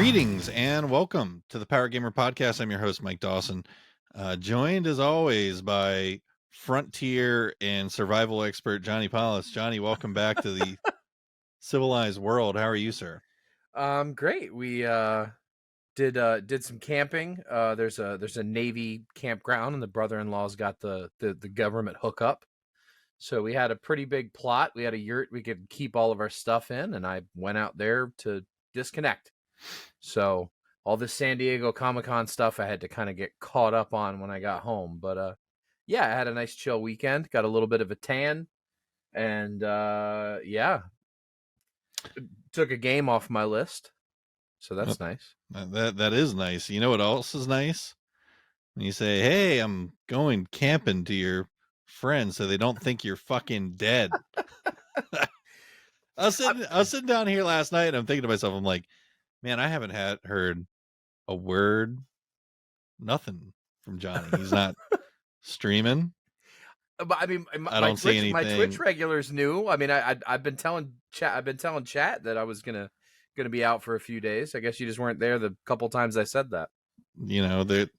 Greetings and welcome to the Power Gamer Podcast. I'm your host, Mike Dawson, joined as always by frontier and survival expert Johnny Paulus. Johnny, welcome back to the civilized world. How are you, sir? Great. We did some camping. There's a Navy campground, and the brother-in-law's got the government hookup. So we had a pretty big plot. We had a yurt we could keep all of our stuff in, and I went out there to disconnect. So all this San Diego Comic-Con stuff I had to kind of get caught up on when I got home. But yeah, I had a nice chill weekend. Got a little bit of a tan, and yeah, took a game off my list. So that's nice. That is nice. You know what else is nice? When you say, "Hey, I'm going camping to your friends," so they don't think you're fucking dead. I was sitting down here last night, and I'm thinking to myself, I'm like, man, I haven't heard a word, nothing from Johnny. He's not streaming. But I mean, I don't see anything. My Twitch regulars knew. I mean, I've been telling chat that I was gonna be out for a few days. I guess you just weren't there the couple times I said that. You know that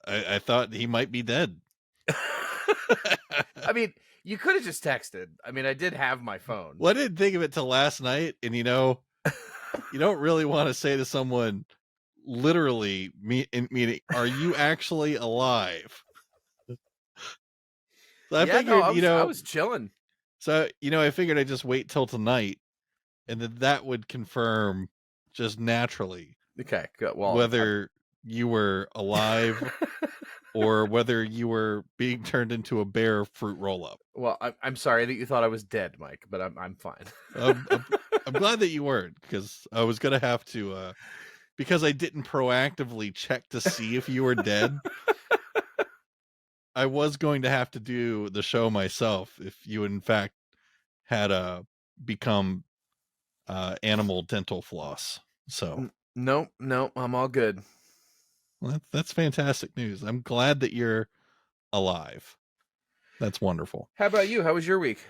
I thought he might be dead. I mean, you could have just texted. I mean, I did have my phone. Well, I didn't think of it till last night, and you don't really want to say to someone, literally, meaning, are you actually alive? So I figured, I was chilling. So, I figured I'd just wait till tonight, and then that would confirm just naturally. Okay, good. Well, whether you were alive or whether you were being turned into a bear fruit roll-up. Well, I'm sorry that you thought I was dead, Mike, but I'm fine. I'm glad that you weren't, because I was going to have to, because I didn't proactively check to see if you were dead. I was going to have to do the show myself if you, in fact, had become animal dental floss. So no, I'm all good. Well, that's fantastic news. I'm glad that you're alive. That's wonderful. How about you? How was your week?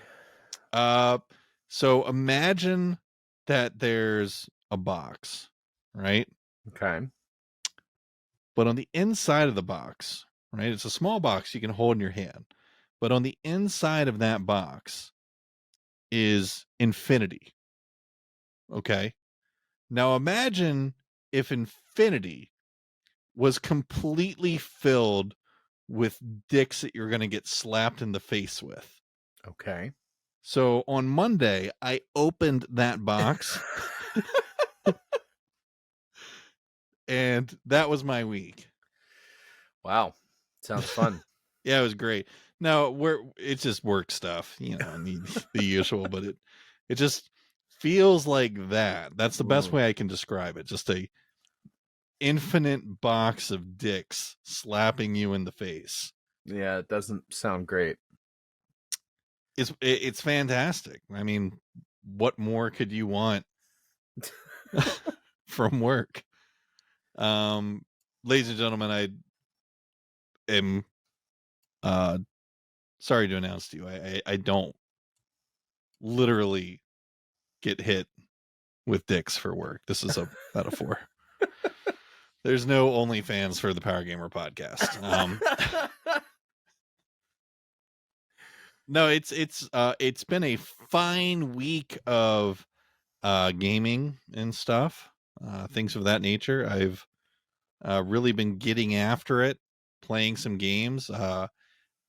So imagine that there's a box, right? Okay. But on the inside of the box, right? It's a small box you can hold in your hand. But on the inside of that box is infinity. Okay. Now imagine if infinity was completely filled with dicks that you're going to get slapped in the face with. Okay. So on Monday, I opened that box. And that was my week. Wow. Sounds fun. Yeah, it was great. Now, it's just work stuff, the usual, but it just feels like that. That's the best way I can describe it. Just a infinite box of dicks slapping you in the face. Yeah, it doesn't sound great. It's fantastic. I mean, what more could you want from work? Ladies and gentlemen, I am sorry to announce to you, I don't literally get hit with dicks for work. This is a metaphor. There's no OnlyFans for the Power Gamer Podcast. No, it's been a fine week of gaming and stuff, things of that nature. I've really been getting after it, playing some games. I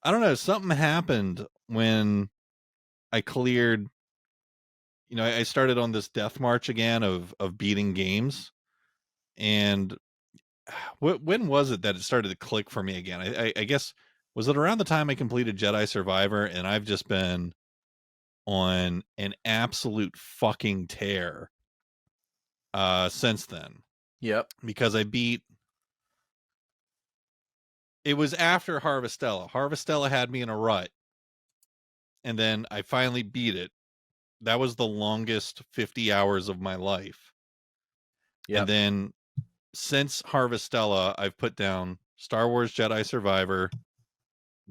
don't know, something happened when I cleared, I started on this death march again of beating games. And when was it that it started to click for me again? I guess, was it around the time I completed Jedi Survivor? And I've just been on an absolute fucking tear since then. Yep. Because it was after Harvestella. Harvestella had me in a rut. And then I finally beat it. That was the longest 50 hours of my life. Yep. And then since Harvestella, I've put down Star Wars Jedi Survivor,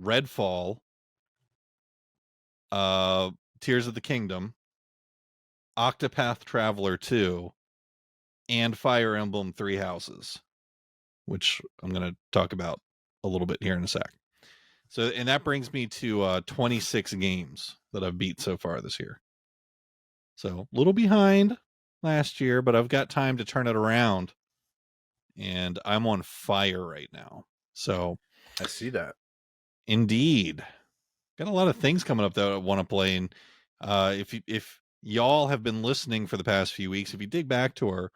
Redfall, Tears of the Kingdom, Octopath Traveler 2, and Fire Emblem Three Houses, which I'm going to talk about a little bit here in a sec. So, and that brings me to 26 games that I've beat so far this year. So, a little behind last year, but I've got time to turn it around. And I'm on fire right now. So, I see that. Indeed. Got a lot of things coming up that I want to play. And if y'all have been listening for the past few weeks, if you dig back to our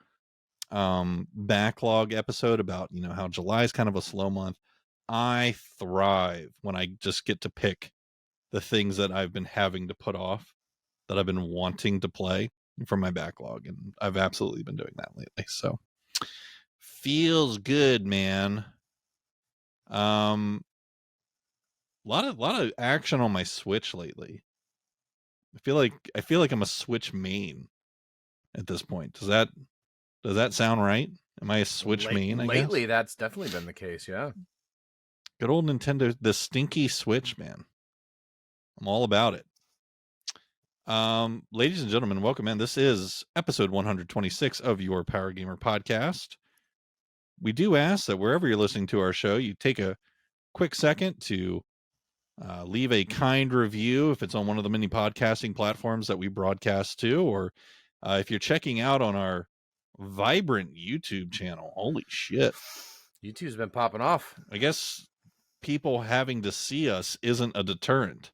backlog episode about, how July is kind of a slow month, I thrive when I just get to pick the things that I've been having to put off, that I've been wanting to play from my backlog. And I've absolutely been doing that lately. So feels good, man. A lot of action on my Switch lately. I feel like I'm a Switch main at this point. Does that sound right? Am I a Switch main, I guess? Lately, that's definitely been the case, yeah. Good old Nintendo, the stinky Switch, man. I'm all about it. Ladies and gentlemen, welcome in. This is episode 126 of your Power Gamer podcast. We do ask that wherever you're listening to our show, you take a quick second to leave a kind review if it's on one of the many podcasting platforms that we broadcast to, or if you're checking out on our vibrant YouTube channel. Holy shit. YouTube's been popping off. I guess people having to see us isn't a deterrent.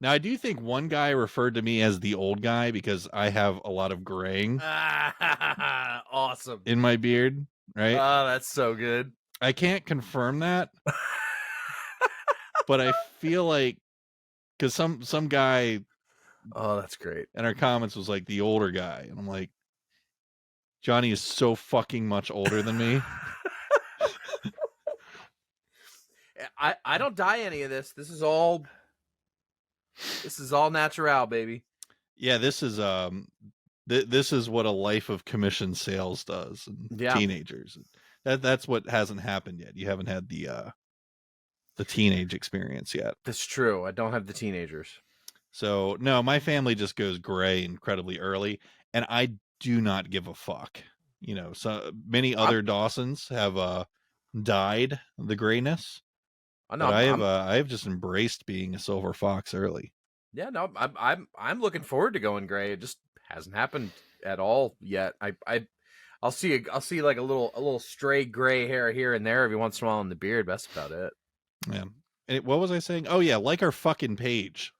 Now, I do think one guy referred to me as the old guy because I have a lot of graying Awesome. in my beard, right? Oh, that's so good. I can't confirm that, but I feel like, because some guy Oh, that's great. in our comments was like the older guy, and I'm like, Johnny is so fucking much older than me. I don't dye any of this. This is all natural, baby. Yeah, this is this is what a life of commission sales does, and teenagers. That's what hasn't happened yet. You haven't had the teenage experience yet. That's true. I don't have the teenagers. So no, my family just goes gray incredibly early, and I do not give a fuck. So many other Dawsons have dyed the grayness. But I have just embraced being a silver fox early. Yeah, no, I'm looking forward to going gray. It just hasn't happened at all yet. I'll see like a little stray gray hair here and there every once in a while in the beard. That's about it. Yeah. And what was I saying? Oh yeah, like our fucking page.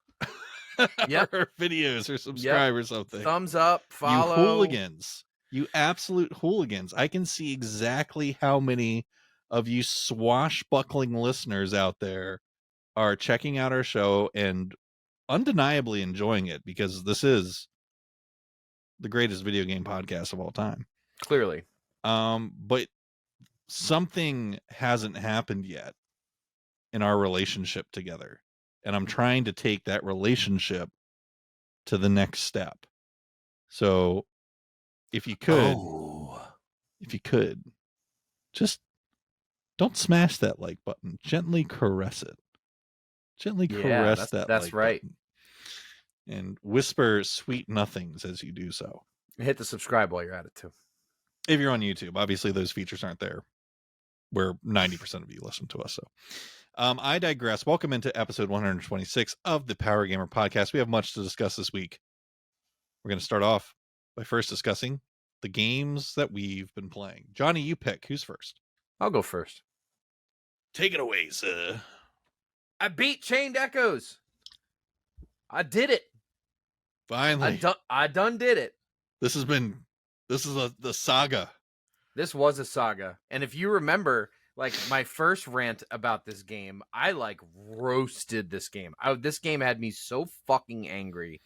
Yeah. Our videos, or subscribe or something. Thumbs up, follow. You hooligans. You absolute hooligans. I can see exactly how many of you swashbuckling listeners out there are checking out our show and undeniably enjoying it, because this is the greatest video game podcast of all time. Clearly. But something hasn't happened yet in our relationship together. And I'm trying to take that relationship to the next step. So if you could, just don't smash that like button. Gently caress it. Gently caress that that's like right. button. And whisper sweet nothings as you do so. Hit the subscribe while you're at it too. If you're on YouTube, obviously those features aren't there where 90% of you listen to us. So I digress. Welcome into episode 126 of the Power Gamer podcast. We have much to discuss this week. We're going to start off by first discussing the games that we've been playing. Johnny, you pick. Who's first? I'll go first. Take it away, sir. I beat Chained Echoes. I did it. Finally. I done did it. This is the saga. This was a saga. And if you remember, like, my first rant about this game, I like roasted this game. This game had me so fucking angry.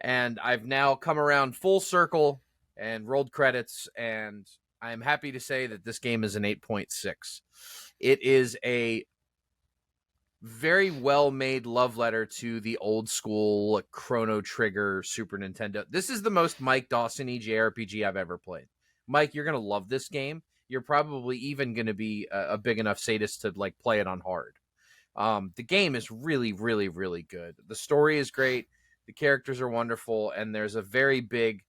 And I've now come around full circle and rolled credits, and I'm happy to say that this game is an 8.6. It is a very well-made love letter to the old school Chrono Trigger Super Nintendo. This is the most Mike Dawson-y JRPG I've ever played. Mike, you're going to love this game. You're probably even going to be a big enough sadist to like play it on hard. The game is really, really, really good. The story is great. The characters are wonderful. And there's a very big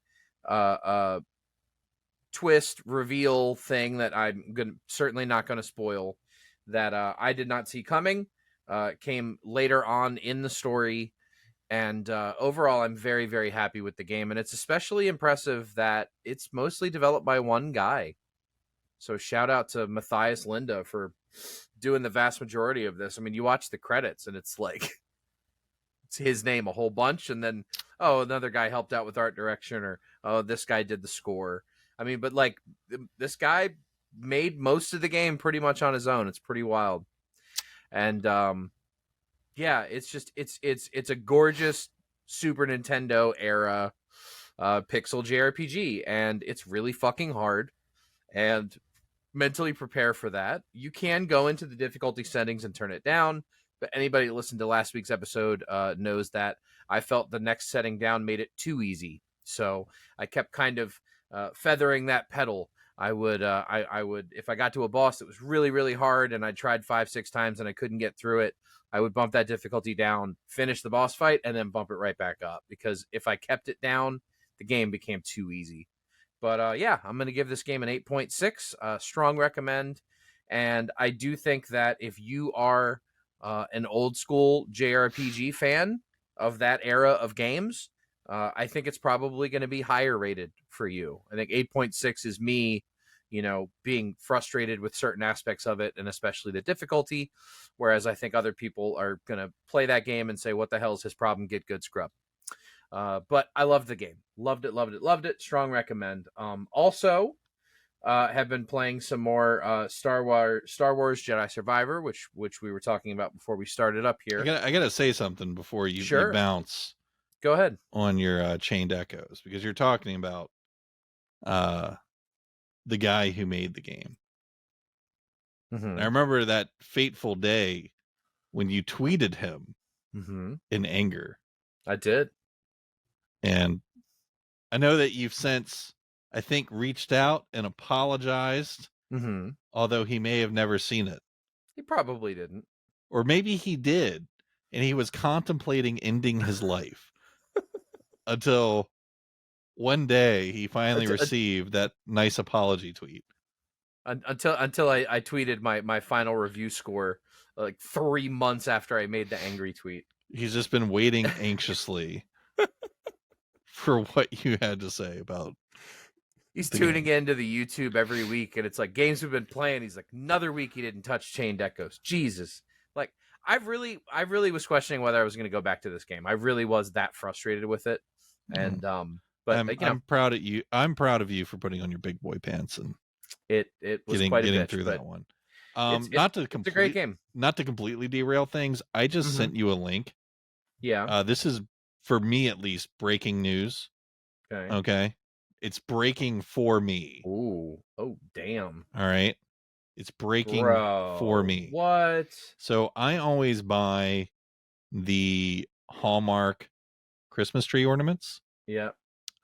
twist reveal thing that certainly not going to spoil, that I did not see coming. Came later on in the story, and overall, I'm very, very happy with the game, and it's especially impressive that it's mostly developed by one guy. So shout out to Matthias Linda for doing the vast majority of this. I mean, you watch the credits, and it's like it's his name a whole bunch, and then another guy helped out with art direction, or this guy did the score. I mean, but like this guy made most of the game pretty much on his own. It's pretty wild. And yeah, it's just it's a gorgeous Super Nintendo era pixel JRPG, and it's really fucking hard. And mentally prepare for that. You can go into the difficulty settings and turn it down, but anybody that listened to last week's episode knows that I felt the next setting down made it too easy. So I kept kind of feathering that pedal. I would if I got to a boss that was really, really hard and I tried 5-6 times and I couldn't get through it, I would bump that difficulty down, finish the boss fight, and then bump it right back up, because if I kept it down, the game became too easy. But yeah, I'm going to give this game an 8.6. Strong recommend. And I do think that if you are an old school JRPG fan of that era of games, I think it's probably going to be higher rated for you. I think 8.6 is me, being frustrated with certain aspects of it, and especially the difficulty. Whereas I think other people are going to play that game and say, what the hell is his problem? Get good, scrub. But I loved the game. Loved it. Strong recommend. Also, have been playing some more Star Wars Jedi Survivor, which we were talking about before we started up here. I gotta say something before you bounce. Go ahead. On your Chained Echoes, because you're talking about the guy who made the game. Mm-hmm. I remember that fateful day when you tweeted him in anger. I did. And I know that you've since, I think, reached out and apologized, although he may have never seen it. He probably didn't. Or maybe he did, and he was contemplating ending his life until one day he finally received that nice apology tweet. Until I tweeted my final review score like 3 months after I made the angry tweet. He's just been waiting anxiously for what you had to say about. He's tuning into the YouTube every week, and it's like games we've been playing. He's like, another week he didn't touch Chained Echoes. Jesus. Like, I really was questioning whether I was going to go back to this game. I really was that frustrated with it. And but I'm proud of you. I'm proud of you for putting on your big boy pants and it was quite a bitch, through that one. It's a great game. Not to completely derail things, I just sent you a link. Yeah. This is, for me at least, breaking news. Okay. It's breaking for me. Ooh. Oh, damn. All right. It's breaking for me. What? So I always buy the Hallmark Christmas tree ornaments. Yeah.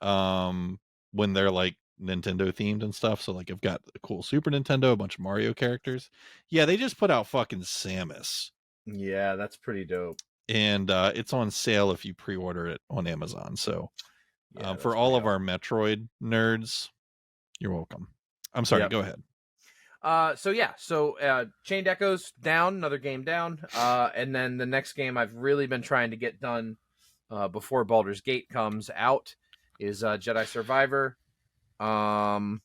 When they're like Nintendo themed and stuff. So like I've got a cool Super Nintendo, a bunch of Mario characters. Yeah, they just put out fucking Samus. Yeah, that's pretty dope. And it's on sale if you pre-order it on Amazon. So for all of our Metroid nerds, you're welcome. I'm sorry, go ahead. So Chained Echoes down, another game down. And then the next game I've really been trying to get done before Baldur's Gate comes out is Jedi Survivor. I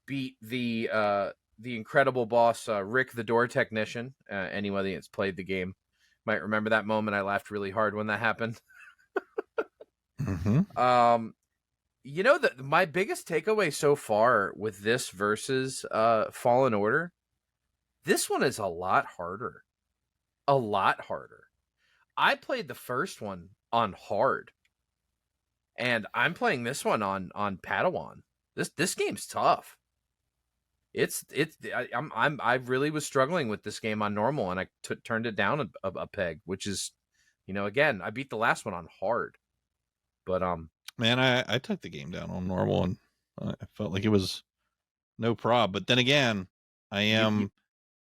beat the incredible boss Rick the Door Technician. Anybody that's played the game might remember that moment. I laughed really hard when that happened. My biggest takeaway so far with this versus Fallen Order, this one is a lot harder. I played the first one on hard, and I'm playing this one on Padawan. This game's tough. I really was struggling with this game on normal, and I turned it down a peg, which is, again, I beat the last one on hard, but man, I took the game down on normal, and I felt like it was no prob. But then again,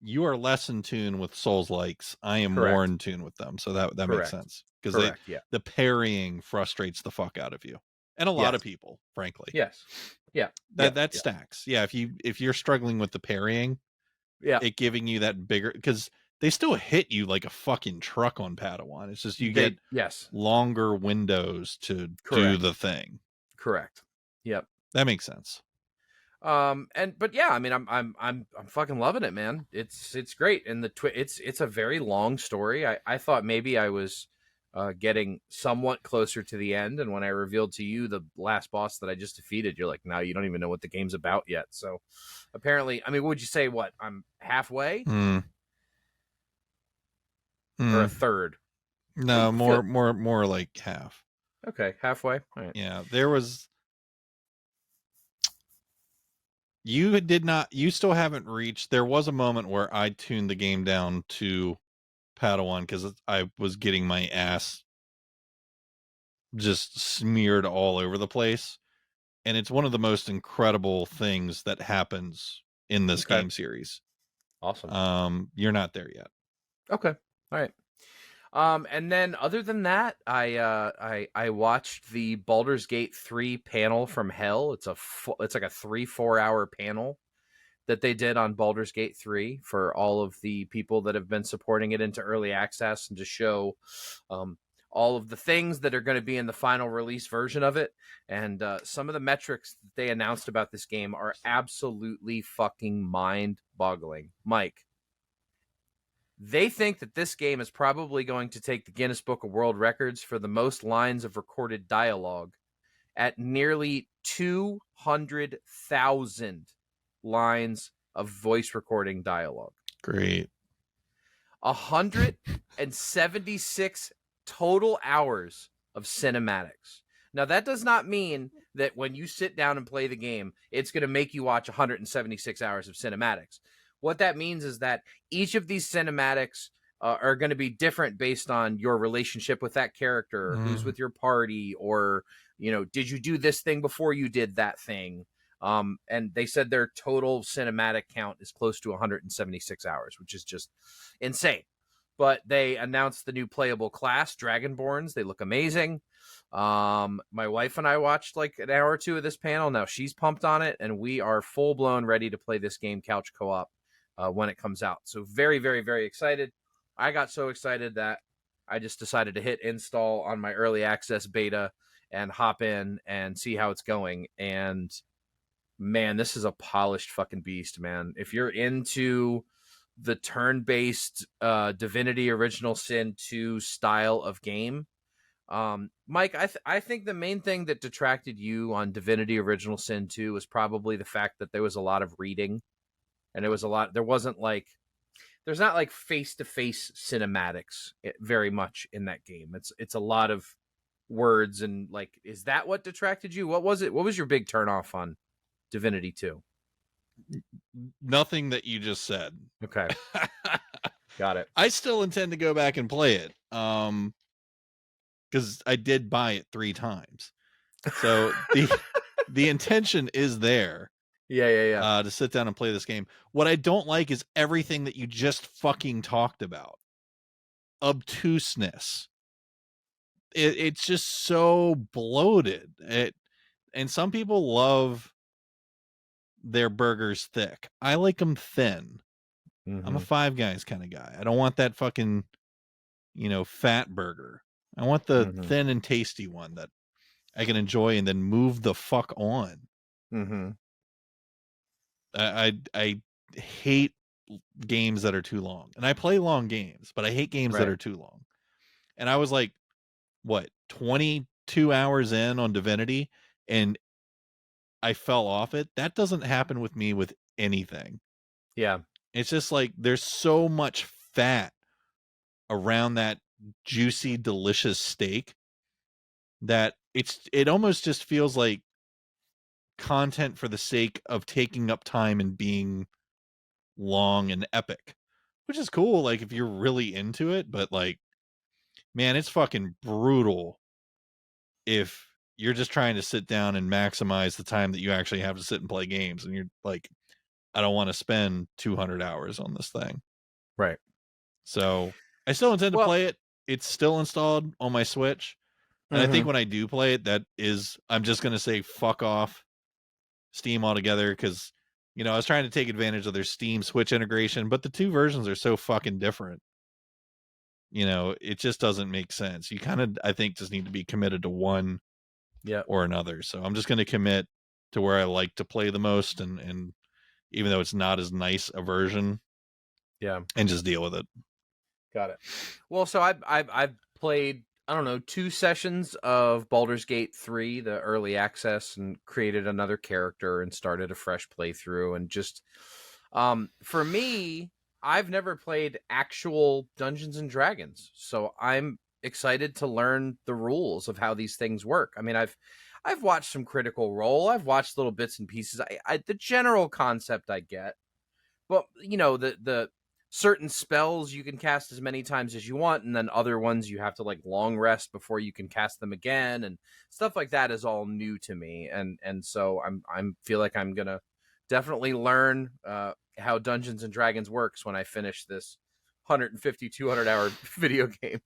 you are less in tune with Souls likes. I am more in tune with them, so that makes sense, because the parrying frustrates the fuck out of you. and a lot Yes. of people, frankly. Yes. Yeah. Yeah. That Yeah. stacks. Yeah, if you're struggling with the parrying, Yeah. it giving you that bigger, because they still hit you like a fucking truck on Padawan. It's just you get Yes. longer windows to do Correct. the thing. Correct. Yep. That makes sense. But yeah, I mean, I'm fucking loving it, man. It's great, and it's a very long story. I thought maybe I was getting somewhat closer to the end, and when I revealed to you the last boss that I just defeated, you're like, no, you don't even know what the game's about yet. So apparently, I mean, would you say what I'm halfway Mm. or a Mm. third? No, I feel more like half. okay, halfway. All right. Yeah, there was. You still haven't reached. There was a moment where I tuned the game down to Padawan because I was getting my ass just smeared all over the place. And it's one of the most incredible things that happens in this Okay. game series. Awesome. You're not there yet. Okay. All right. And then other than that, I watched the Baldur's Gate 3 panel from Hell. It's like a 3-4 hour panel that they did on Baldur's Gate 3 for all of the people that have been supporting it into early access, and to show all of the things that are going to be in the final release version of it. And some of the metrics that they announced about this game are absolutely fucking mind-boggling. Mike, they think that this game is probably going to take the Guinness Book of World Records for the most lines of recorded dialogue at nearly 200,000 lines of voice recording dialogue. Great. 176 total hours of cinematics. Now, that does not mean that when you sit down and play the game, it's going to make you watch 176 hours of cinematics. What that means is that each of these cinematics are going to be different based on your relationship with that character, who's with your party, or, you know, did you do this thing before you did that thing? And they said their total cinematic count is close to 176 hours, which is just insane. But they announced the new playable class, Dragonborns. They look amazing. My wife and I watched like an hour or two of this panel. Now she's pumped on it, and we are full blown ready to play this game couch co-op when it comes out. So very, very, very excited. I got so excited that I just decided to hit install on my early access beta and hop in and see how it's going. And man, this is a polished fucking beast, man. If you're into the turn-based Divinity Original Sin 2 style of game, Mike, I think the main thing that detracted you on Divinity Original Sin 2 was probably the fact that there was a lot of reading, and there's not like face-to-face cinematics very much in that game. It's a lot of words, and like, is that what detracted you? What was it? What was your big turnoff on Divinity 2? Nothing that you just said. Okay. Got it. I still intend to go back and play it. Because I did buy it 3 times. So the intention is there. Yeah. To sit down and play this game. What I don't like is everything that you just fucking talked about. Obtuseness. It's just so bloated. And some people love their burgers thick. I like them thin. Mm-hmm. I'm a Five Guys kind of guy. I don't want that fucking, fat burger. I want the thin and tasty one that I can enjoy and then move the fuck on. Mm-hmm. I hate games that are too long, and I play long games, but I hate games that are too long. And I was like, what, 22 hours in on Divinity, and I fell off it. That doesn't happen with me with anything. Yeah. It's just like there's so much fat around that juicy, delicious steak that it almost just feels like content for the sake of taking up time and being long and epic, which is cool, like, if you're really into it, but, like, man, it's fucking brutal if you're just trying to sit down and maximize the time that you actually have to sit and play games, and you're like, I don't want to spend 200 hours on this thing. Right. So I still intend to play it. It's still installed on my Switch. And I think Mm-hmm. when I do play it, I'm just going to say fuck off Steam altogether, because I was trying to take advantage of their Steam Switch integration, but the two versions are so fucking different. It just doesn't make sense. You kind of, I think, just need to be committed to one Yeah. or another. So I'm just going to commit to where I like to play the most, and even though it's not as nice a version, Yeah. and just deal with it. Got it. Well, so I've played, I don't know, 2 sessions of Baldur's Gate 3, the early access, and created another character and started a fresh playthrough. And just for me, I've never played actual Dungeons and Dragons, so I'm excited to learn the rules of how these things work. I mean, I've watched some Critical Role, I've watched little bits and pieces. The general concept I get, but the certain spells you can cast as many times as you want, and then other ones you have to like long rest before you can cast them again, and stuff like that is all new to me. And so I'm feel like I'm gonna definitely learn how Dungeons and Dragons works when I finish this 150 200 hour video game.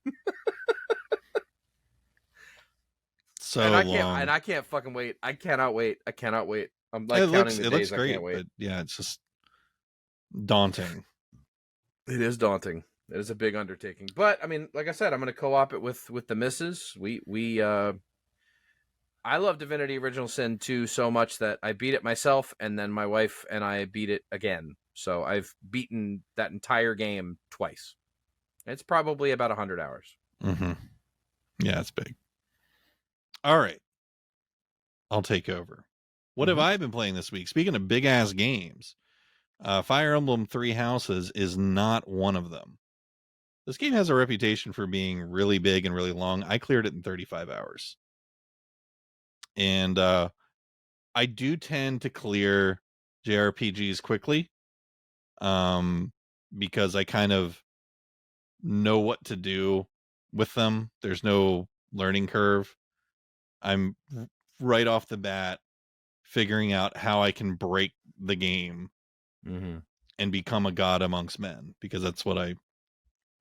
So long. I can't fucking wait. I cannot wait. I'm like It counting looks the it looks days. I great, can't wait. but yeah, it's just daunting. It is daunting. It is a big undertaking. But I mean, like I said, I'm going to co-op it with the missus. I love Divinity Original Sin 2 so much that I beat it myself, and then my wife and I beat it again. So I've beaten that entire game twice. It's probably about 100 hours. Mm-hmm. Yeah, it's big. All right, I'll take over. What have I been playing this week? Speaking of big ass games, Fire Emblem Three Houses is not one of them. This game has a reputation for being really big and really long. I cleared it in 35 hours. And I do tend to clear JRPGs quickly, because I kind of know what to do with them. There's no learning curve. I'm right off the bat figuring out how I can break the game and become a god amongst men, because that's what I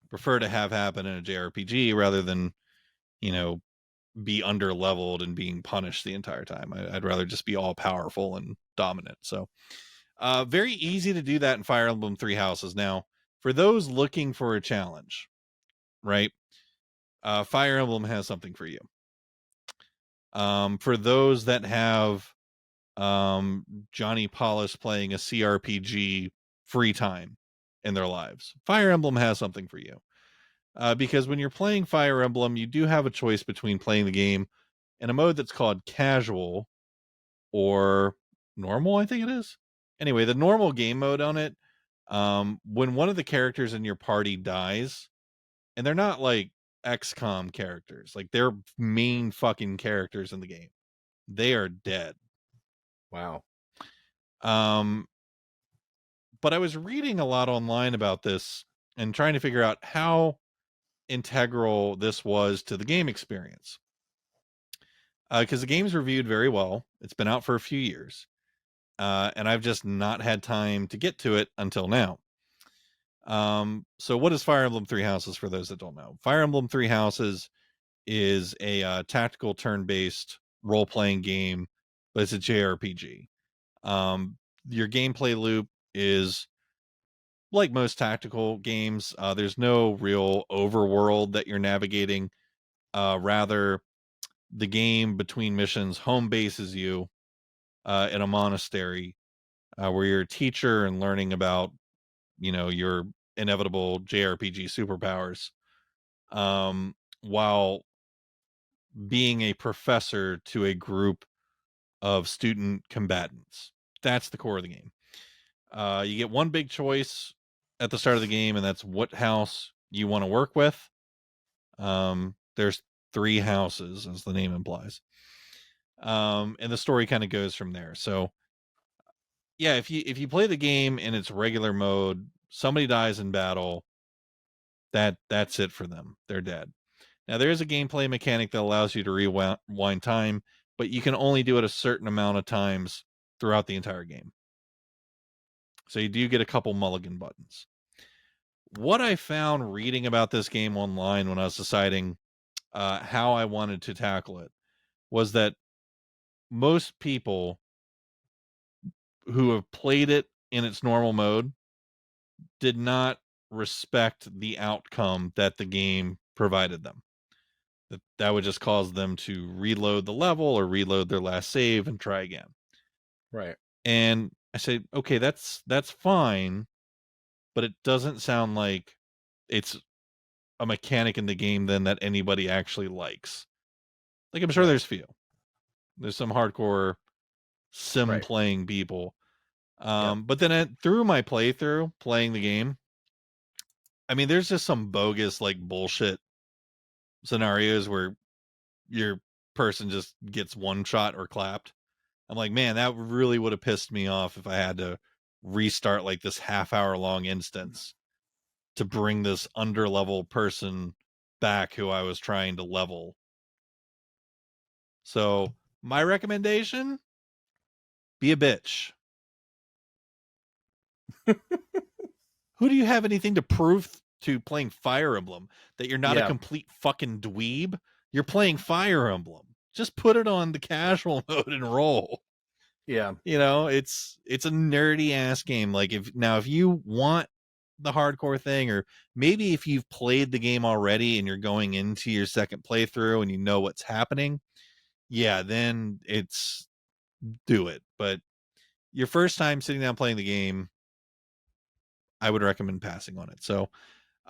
prefer to have happen in a JRPG, rather than, be under leveled and being punished the entire time. I'd rather just be all powerful and dominant. So very easy to do that in Fire Emblem Three Houses. Now, for those looking for a challenge, right? Fire Emblem has something for you. For those that have Johnny Paulus playing a CRPG free time in their lives, Fire Emblem has something for you. Because when you're playing Fire Emblem, you do have a choice between playing the game in a mode that's called casual or normal, I think it is. Anyway, the normal game mode on it, when one of the characters in your party dies, and they're not like XCOM characters, like they're main fucking characters in the game, they are dead. Wow. But I was reading a lot online about this and trying to figure out how integral this was to the game experience. Because the game's reviewed very well. It's been out for a few years. And I've just not had time to get to it until now. So what is Fire Emblem Three Houses, for those that don't know? Fire Emblem Three Houses is a tactical turn-based role-playing game, but it's a JRPG. Your gameplay loop is like most tactical games. There's no real overworld that you're navigating. Rather, the game between missions home bases you in a monastery, where you're a teacher and learning about, your inevitable JRPG superpowers, while being a professor to a group of student combatants. That's the core of the game. You get one big choice at the start of the game, and that's what house you want to work with. There's 3 houses, as the name implies. And the story kind of goes from there. So yeah, if you play the game in its regular mode, somebody dies in battle, that's it for them. They're dead. Now, there is a gameplay mechanic that allows you to rewind time, but you can only do it a certain amount of times throughout the entire game. So you do get a couple mulligan buttons. What I found reading about this game online when I was deciding how I wanted to tackle it was that most people who have played it in its normal mode did not respect the outcome that the game provided them. That would just cause them to reload the level or reload their last save and try again. Right. And I said, okay, that's fine, but it doesn't sound like it's a mechanic in the game then that anybody actually likes. Like I'm sure Right. there's some hardcore sim Right. playing people. Yep. But then through my playthrough playing the game, I mean, there's just some bogus like bullshit scenarios where your person just gets one shot or clapped. I'm like, man, that really would have pissed me off if I had to restart like this half-hour long instance to bring this underlevel person back who I was trying to level. So my recommendation, be a bitch. Who do you have anything to prove to playing Fire Emblem? That you're not a Yeah. complete fucking dweeb? You're playing Fire Emblem. Just put it on the casual mode and roll. Yeah. You know, it's a nerdy ass game. Like if you want the hardcore thing, or maybe if you've played the game already and you're going into your second playthrough and you know what's happening, yeah, then it's do it. But your first time sitting down playing the game, I would recommend passing on it. So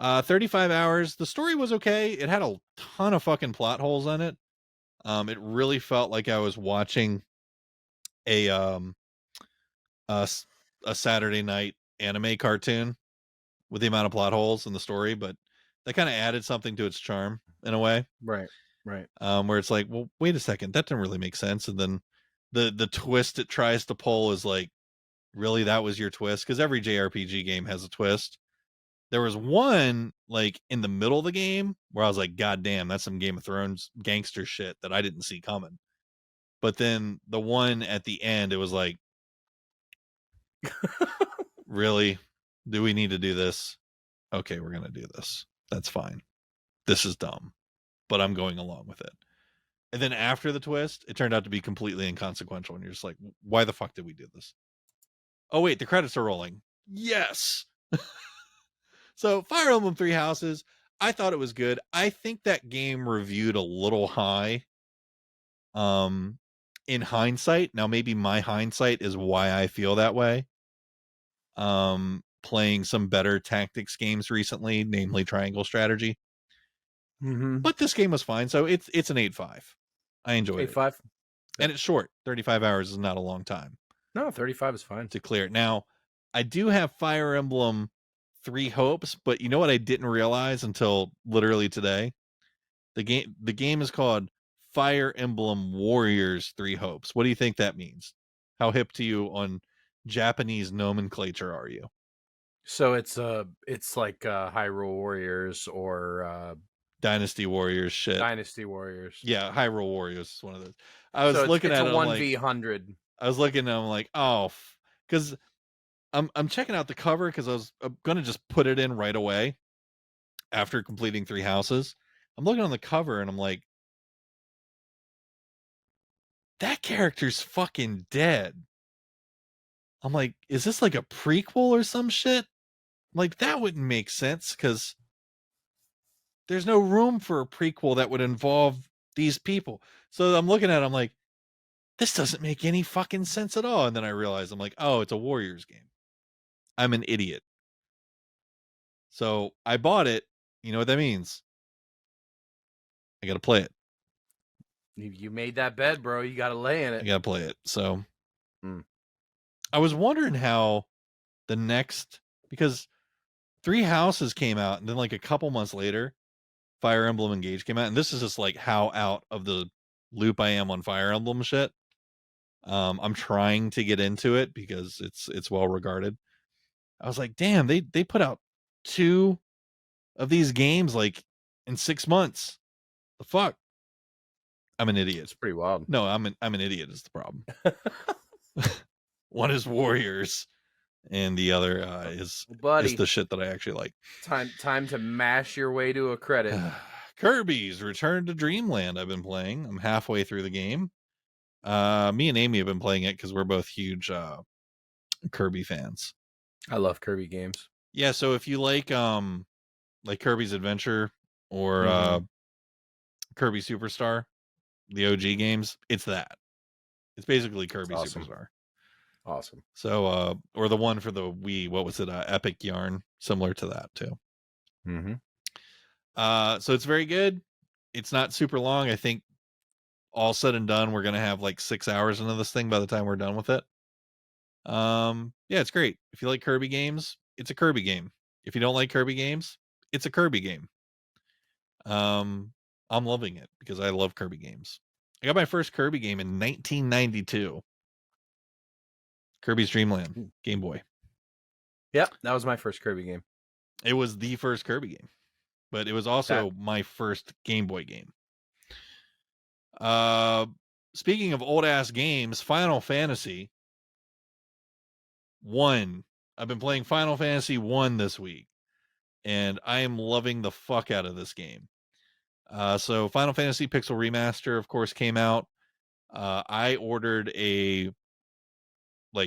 35 hours. The story was okay. It had a ton of fucking plot holes in it. It really felt like I was watching a a, s- a Saturday night anime cartoon with the amount of plot holes in the story, but that kind of added something to its charm in a way. Right. Right. Where it's like, well, wait a second, that didn't really make sense, and then the twist it tries to pull is like, really, that was your twist? Because every JRPG game has a twist. There was one like in the middle of the game where I was like, God damn, that's some Game of Thrones gangster shit that I didn't see coming. But then the one at the end, it was like, really? Do we need to do this? Okay, we're gonna do this. That's fine. This is dumb, but I'm going along with it. And then after the twist, it turned out to be completely inconsequential, and you're just like, why the fuck did we do this? Oh wait, the credits are rolling. Yes. So Fire Emblem Three Houses, I thought it was good. I think that game reviewed a little high. Um, in hindsight, now maybe my hindsight is why I feel that way. Playing some better tactics games recently, namely Triangle Strategy. Mm-hmm. But this game was fine, so it's an 8.5. I enjoyed it. 8.5. And it's short. 35 hours is not a long time No, 35 is fine. to clear it. Now, I do have Fire Emblem Three Hopes, but you know what I didn't realize until literally today? The game is called Fire Emblem Warriors Three Hopes. What do you think that means? How hip to you on Japanese nomenclature are you? So it's like Hyrule Warriors or Dynasty Warriors shit. Dynasty Warriors. Yeah, Hyrule Warriors is one of those. I So was looking it's at a it, I'm like, 1v100. I was looking and I'm like, oh, because I'm checking out the cover because I'm gonna just put it in right away after completing Three Houses. I'm looking on the cover and I'm like, that character's fucking dead. I'm like, is this like a prequel or some shit? Like that wouldn't make sense because there's no room for a prequel that would involve these people. So I'm looking at it, I'm like, this doesn't make any fucking sense at all. And then I realize I'm like, oh, it's a Warriors game. I'm an idiot. So I bought it. You know what that means? I got to play it. You made that bed, bro. You got to lay in I it. got to play it. So Mm. I was wondering how the next, because Three Houses came out and then like a couple months later, Fire Emblem Engage came out. And this is just like how out of the loop I am on Fire Emblem shit. I'm trying to get into it because it's well regarded. I was like, damn, they put out two of these games like in 6 months. The fuck? I'm an idiot. It's pretty wild. No, I'm an idiot is the problem. One is Warriors, and the other is Buddy, the shit that I actually like. time to mash your way to a credit. Kirby's Return to Dreamland. I've been playing. I'm halfway through the game. Me and Amy have been playing it because we're both huge Kirby fans. I love Kirby games. Yeah, so if you like Kirby's Adventure or Kirby Superstar, the OG games, it's that. It's basically Kirby Awesome. Superstar. Awesome. So or the one for the Wii, what was it? Epic Yarn, similar to that too. So it's very good. It's not super long. I think all said and done, we're gonna have like 6 hours into this thing by the time we're done with it. Yeah, it's great. If you like Kirby games, it's a Kirby game. If you don't like Kirby games, it's a Kirby game. I'm loving it because I love Kirby games. I got my first Kirby game in 1992. Kirby's Dream Land, Game Boy. Yep, that was my first Kirby game. It was the first Kirby game, but it was also my first Game Boy game. Speaking of old ass games, Final Fantasy 1. I've been playing Final Fantasy 1 this week, and I am loving the fuck out of this game. So Final Fantasy Pixel Remaster, of course, came out. I ordered a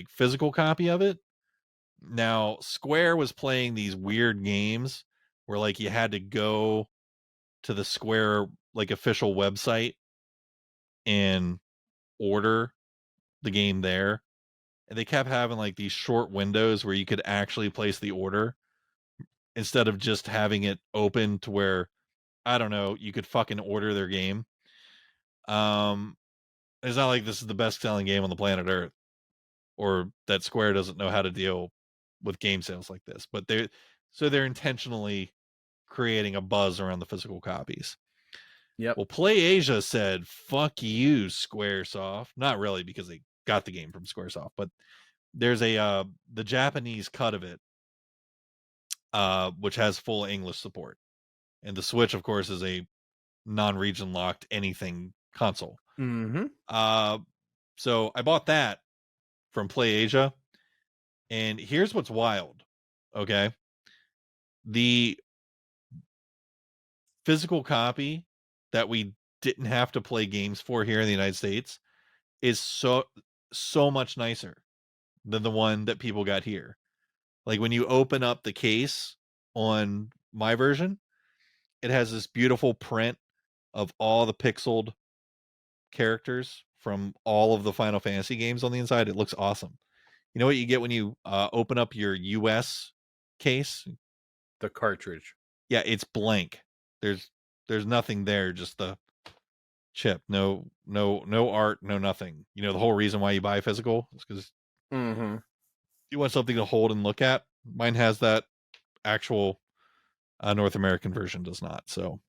physical copy of it. Now, Square was playing these weird games where you had to go to the Square official website and order the game there. And they kept having these short windows where you could actually place the order instead of just having it open to where, I don't know, you could fucking order their game. It's not like this is the best selling game on the planet Earth or that Square doesn't know how to deal with game sales like this, but they're intentionally creating a buzz around the physical copies. Yep. Well, PlayAsia said, fuck you, Squaresoft. Not really, because they got the game from Squaresoft, but there's the Japanese cut of it, which has full English support. And the Switch, of course, is a non-region locked anything console. So I bought that from PlayAsia, and here's what's wild. Okay. The physical copy that we didn't have to play games for here in the United States is so much nicer than the one that people got here. Like when you open up the case on my version, it has this beautiful print of all the pixeled characters from all of the Final Fantasy games on the inside. It looks awesome. You know what you get when you open up your US case? The cartridge. Yeah, it's blank. There's nothing there, just the chip. No art, no nothing. You know, the whole reason why you buy physical is because you want something to hold and look at. Mine has that. Actual North American version does not. So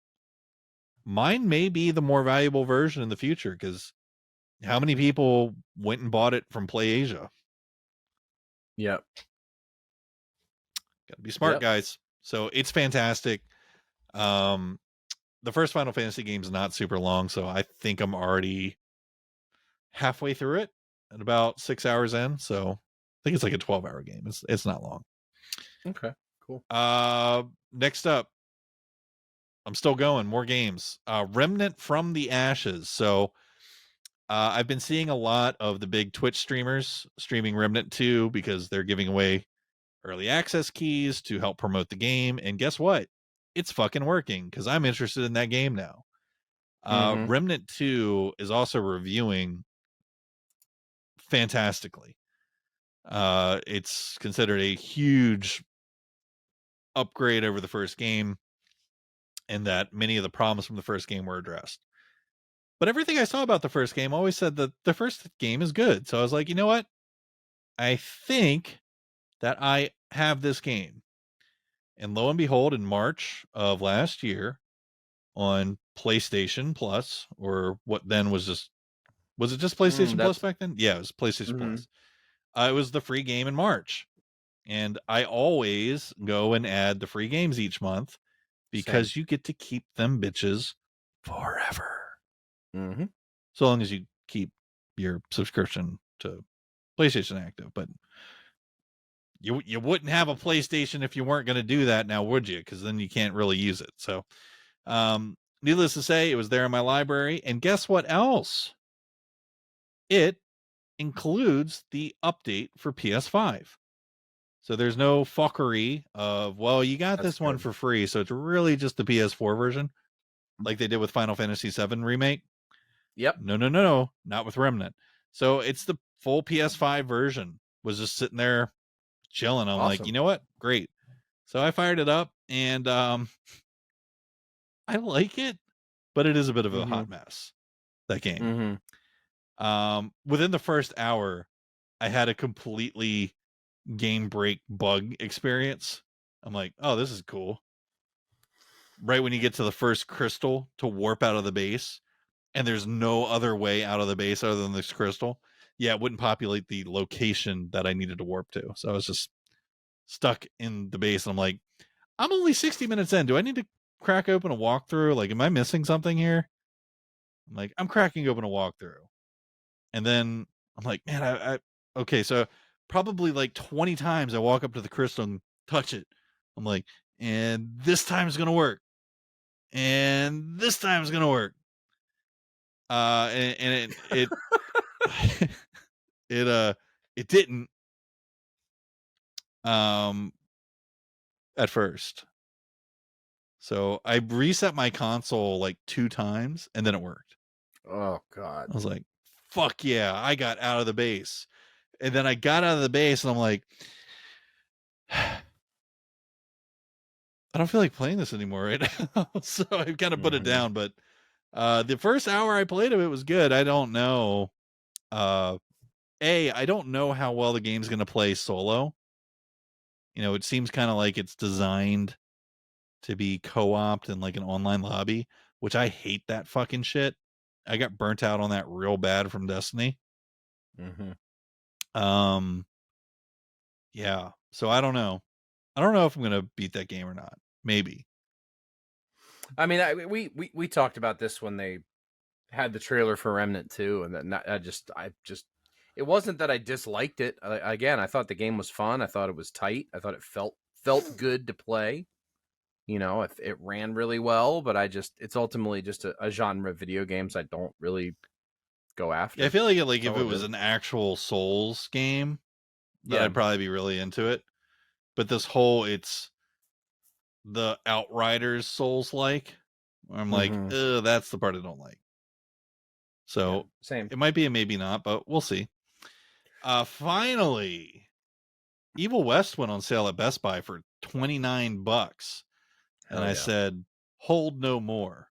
mine may be the more valuable version in the future, because how many people went and bought it from PlayAsia? Yep. Gotta be smart, guys. So it's fantastic. The first Final Fantasy game is not super long, so I think I'm already halfway through it at about 6 hours in. So I think it's like a 12-hour game. It's not long. Okay, cool. Next up, I'm still going. More games. Remnant from the Ashes. So I've been seeing a lot of the big Twitch streamers streaming Remnant 2 because they're giving away early access keys to help promote the game. And guess what? It's fucking working, because I'm interested in that game now. Remnant 2 is also reviewing fantastically. It's considered a huge upgrade over the first game, and that many of the problems from the first game were addressed. But everything I saw about the first game always said that the first game is good. So I was like, you know what? I think that I have this game. And lo and behold, in March of last year on PlayStation Plus, or what then was it just PlayStation Plus back then? Yeah, it was PlayStation Plus. It was the free game in March. And I always go and add the free games each month because you get to keep them bitches forever. So long as you keep your subscription to PlayStation active. But you wouldn't have a PlayStation if you weren't going to do that now, would you? Because then you can't really use it. So needless to say, it was there in my library. And guess what else? It includes the update for PS5. So there's no fuckery of, well, you got That's this one good. for free. So it's really just the PS4 version, like they did with Final Fantasy VII Remake. Yep. No, not with Remnant. So it's the full PS5 version. Was just sitting there chilling. I'm like, you Awesome. know what? Great. So I fired it up, and I like it, but it is a bit of a Mm-hmm. hot mess, that game. Mm-hmm. Within the first hour, I had a completely game break bug experience. I'm like, oh, this is cool. Right when you get to the first crystal to warp out of the base, and there's no other way out of the base other than this crystal. Yeah, it wouldn't populate the location that I needed to warp to. So I was just stuck in the base, and I'm like, I'm only 60 minutes in. Do I need to crack open a walkthrough? Like, am I missing something here? I'm like, I'm cracking open a walkthrough. And then I'm like, man, I okay, so probably like 20 times I walk up to the crystal and touch it. I'm like, and this time is gonna work. And this time is gonna work. And it it didn't um at first. So I reset my console like 2 times and then it worked. Oh God. I was like, fuck yeah, I got out of the base. And then I got out of the base and I'm like, I don't feel like playing this anymore right now. So I kind of put it Mm-hmm. down. But the first hour I played of it was good. I don't know. I don't know how well the game's gonna play solo. You know, it seems kind of like it's designed to be co-opted in like an online lobby, which I hate that fucking shit. I got burnt out on that real bad from Destiny. Mm-hmm. Um, yeah. So I don't know. I don't know if I'm gonna beat that game or not. Maybe. I mean, we talked about this when they had the trailer for Remnant 2, and then I just it wasn't that I disliked it. Again, I thought the game was fun. I thought it was tight. I thought it felt good to play. You know, it ran really well, but it's ultimately just a genre of video games I don't really go Yeah, I after. feel like That's if it all it was is. an actual Souls game, that Yeah. I'd probably be really into it. But this whole it's the Outriders Souls like, I'm like, Mm-hmm. that's the part I don't like. Yeah. So Same. it might be a maybe not, but we'll see. Finally, Evil West went on sale at Best Buy for $29. And Hell I yeah. said, hold no more.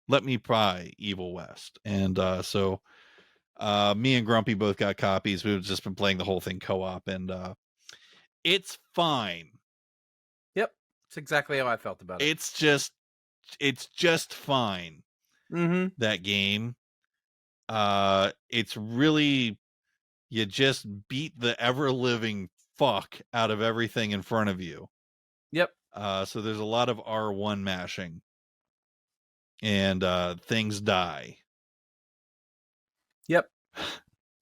Let me buy Evil West. And so me and Grumpy both got copies. We've just been playing the whole thing co-op, and it's fine. Yep. It's exactly how I felt about it. It's just fine. Mm-hmm. That game. It's really, you just beat the ever living fuck out of everything in front of you. Yep. So there's a lot of R1 mashing, and things die. Yep.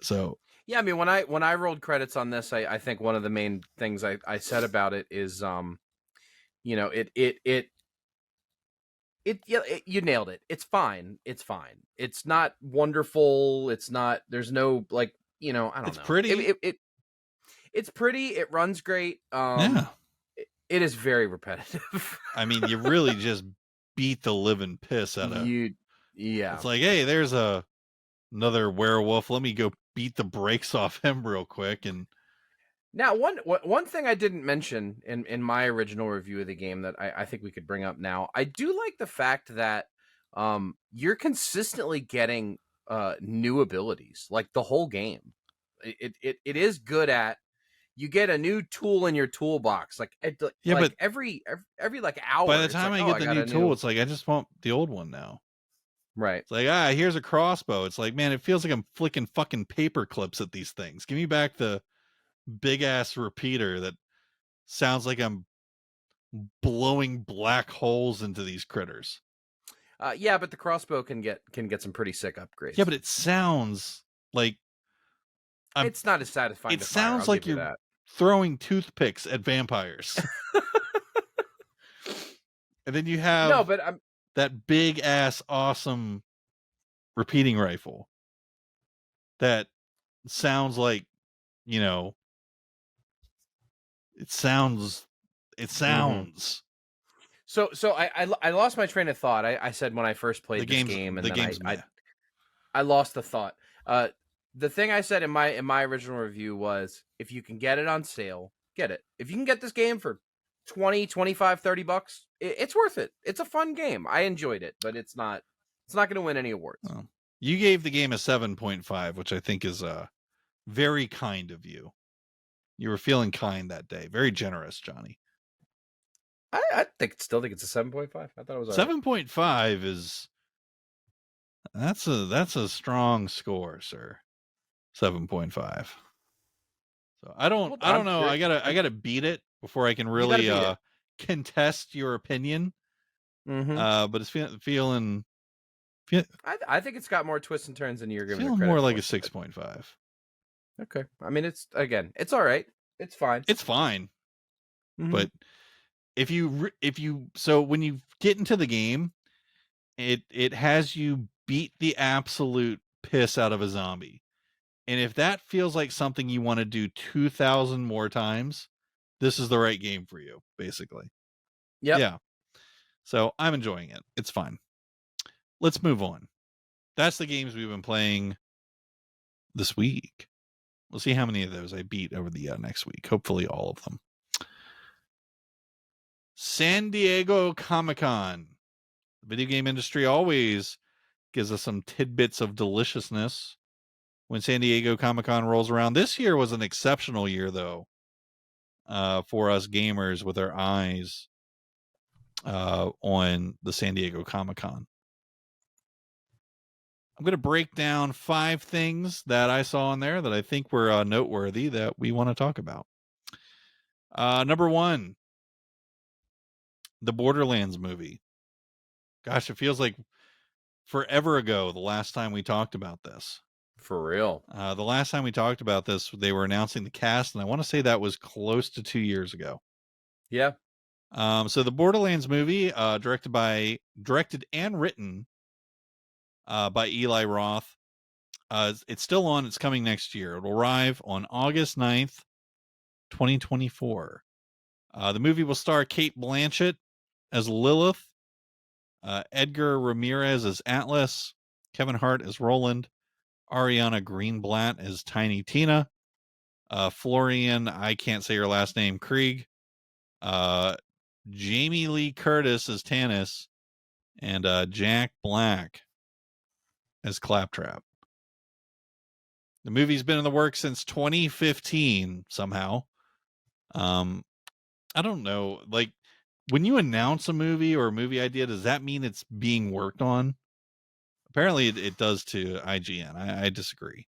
So Yeah, I mean, when I rolled credits on this, I think one of the main things I said about it is you know, you nailed it. It's fine. It's fine. It's not wonderful. It's not. There's no like. I don't it's know. pretty. It's pretty. It runs great. Yeah. It is very repetitive. I mean, you really just beat the living piss out of. Yeah. It's like, hey, there's another werewolf. Let me go beat the brakes off him real quick. And Now, one thing I didn't mention in my original review of the game that I think we could bring up now, I do like the fact that you're consistently getting new abilities, like the whole game. It is good at, you get a new tool in your toolbox, yeah, but every like by hour. the It's time like, I oh, get I the got new a tool, new. it's like I just want the old one now. Right. It's like, here's a crossbow. It's like, man, it feels like I'm flicking fucking paper clips at these things. Give me back the big ass repeater that sounds like I'm blowing black holes into these critters. Yeah, but the crossbow can get some pretty sick Yeah, upgrades. but it sounds like I'm. It's not as satisfying It to fire. sounds I'll like give you you're that. throwing toothpicks at vampires. And then you No, have but I'm that big ass awesome repeating rifle that sounds like, you know, it sounds it hmm sounds so I lost my train of thought. I said when I first the played this game's game, and the then game's meh. I lost the thought. Uh, the thing I said in my original review was, if you can get it on sale, get it. If you can get this game for 20, 25, $30, it's worth it. It's a fun game. I enjoyed it, but it's not going to win any awards. Well, you gave the game a 7.5, which I think is very kind of you. You were feeling kind that day. Very generous, Johnny. I still think it's a 7.5. I thought it was all right. 7.5 is that's a strong score, sir. 7.5. So I don't Well, I don't I'm know. curious. I gotta beat it before I can You got to really beat it. contest your opinion. Mm-hmm. But it's feeling I think it's got more twists and turns than you're giving it feeling more credit like for. a 6.5. Okay. I mean, it's all right. It's fine. It's fine, Mm-hmm. but so when you get into the game, it has you beat the absolute piss out of a zombie. And if that feels like something you want to do 2,000 more times, this is the right game for you, basically. Yep. Yeah. So I'm enjoying it. It's fine. Let's move on. That's the games we've been playing this week. We'll see how many of those I beat over the next week. Hopefully, all of them. San Diego Comic-Con. The video game industry always gives us some tidbits of deliciousness when San Diego Comic-Con rolls around. This year was an exceptional year, though, for us gamers with our eyes on the San Diego Comic-Con. I'm going to break down 5 things that I saw in there that I think were noteworthy that we want to talk about. Number 1, the Borderlands movie. Gosh, it feels like forever ago the last time we talked about this. For real. The last time we talked about this, they were announcing the cast, and I want to say that was close to 2 years ago. Yeah. So the Borderlands movie, directed and written by Eli Roth. It's still on. It's coming next year. It'll arrive on August 9th, 2024. The movie will star Cate Blanchett as Lilith, Edgar Ramirez as Atlas, Kevin Hart as Roland, Ariana Greenblatt as Tiny Tina, Florian, I can't say her last name, Krieg, Jamie Lee Curtis as Tanis, and Jack Black as Claptrap. The movie's been in the works since 2015 somehow. I don't know. Like, when you announce a movie or a movie idea, does that mean it's being worked on? Apparently it does to IGN. I disagree.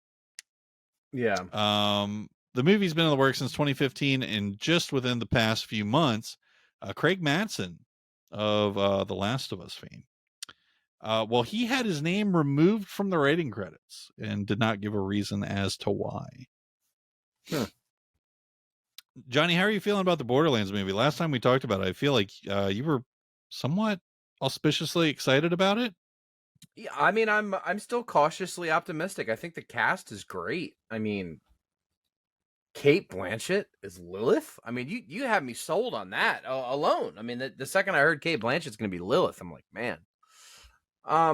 Yeah. The movie's been in the works since 2015, and just within the past few months, Craig Matson of The Last of Us fame. Well, he had his name removed from the writing credits and did not give a reason as to why. Johnny, how are you feeling about the Borderlands movie? Last time we talked about it, I feel like you were somewhat auspiciously excited about it. Yeah, I mean, I'm still cautiously optimistic. I think the cast is great. I mean, Cate Blanchett is Lilith. I mean, you have me sold on that alone. I mean, the second I heard Cate Blanchett's going to be Lilith, I'm like, man. I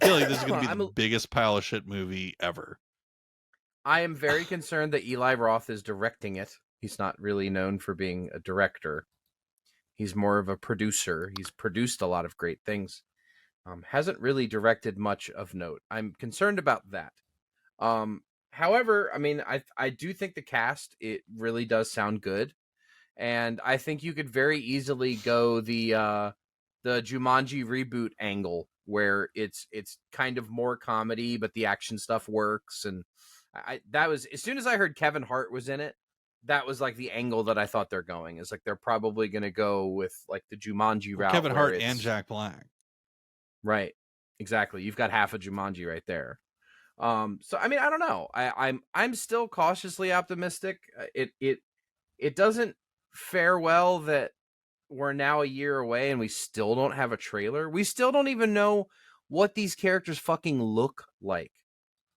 feel like this is going to be the I'm biggest pile of shit movie ever. I am very concerned that Eli Roth is directing it. He's not really known for being a director. He's more of a producer. He's produced a lot of great things. Hasn't really directed much of note. I'm concerned about that. However, I mean, I do think the cast, it really does sound good, and I think you could very easily go the Jumanji reboot angle, where it's kind of more comedy, but the action stuff works. And that was, as soon as I heard Kevin Hart was in it, that was like the angle that I thought they're going. Is like they're probably going to go with like the Jumanji route, Kevin where Hart it's and Jack Black. right, exactly. You've got half of Jumanji right there. So I mean, I don't know. I'm still cautiously optimistic. It doesn't fare well that we're now a year away and we still don't have a trailer. We still don't even know what these characters fucking look like.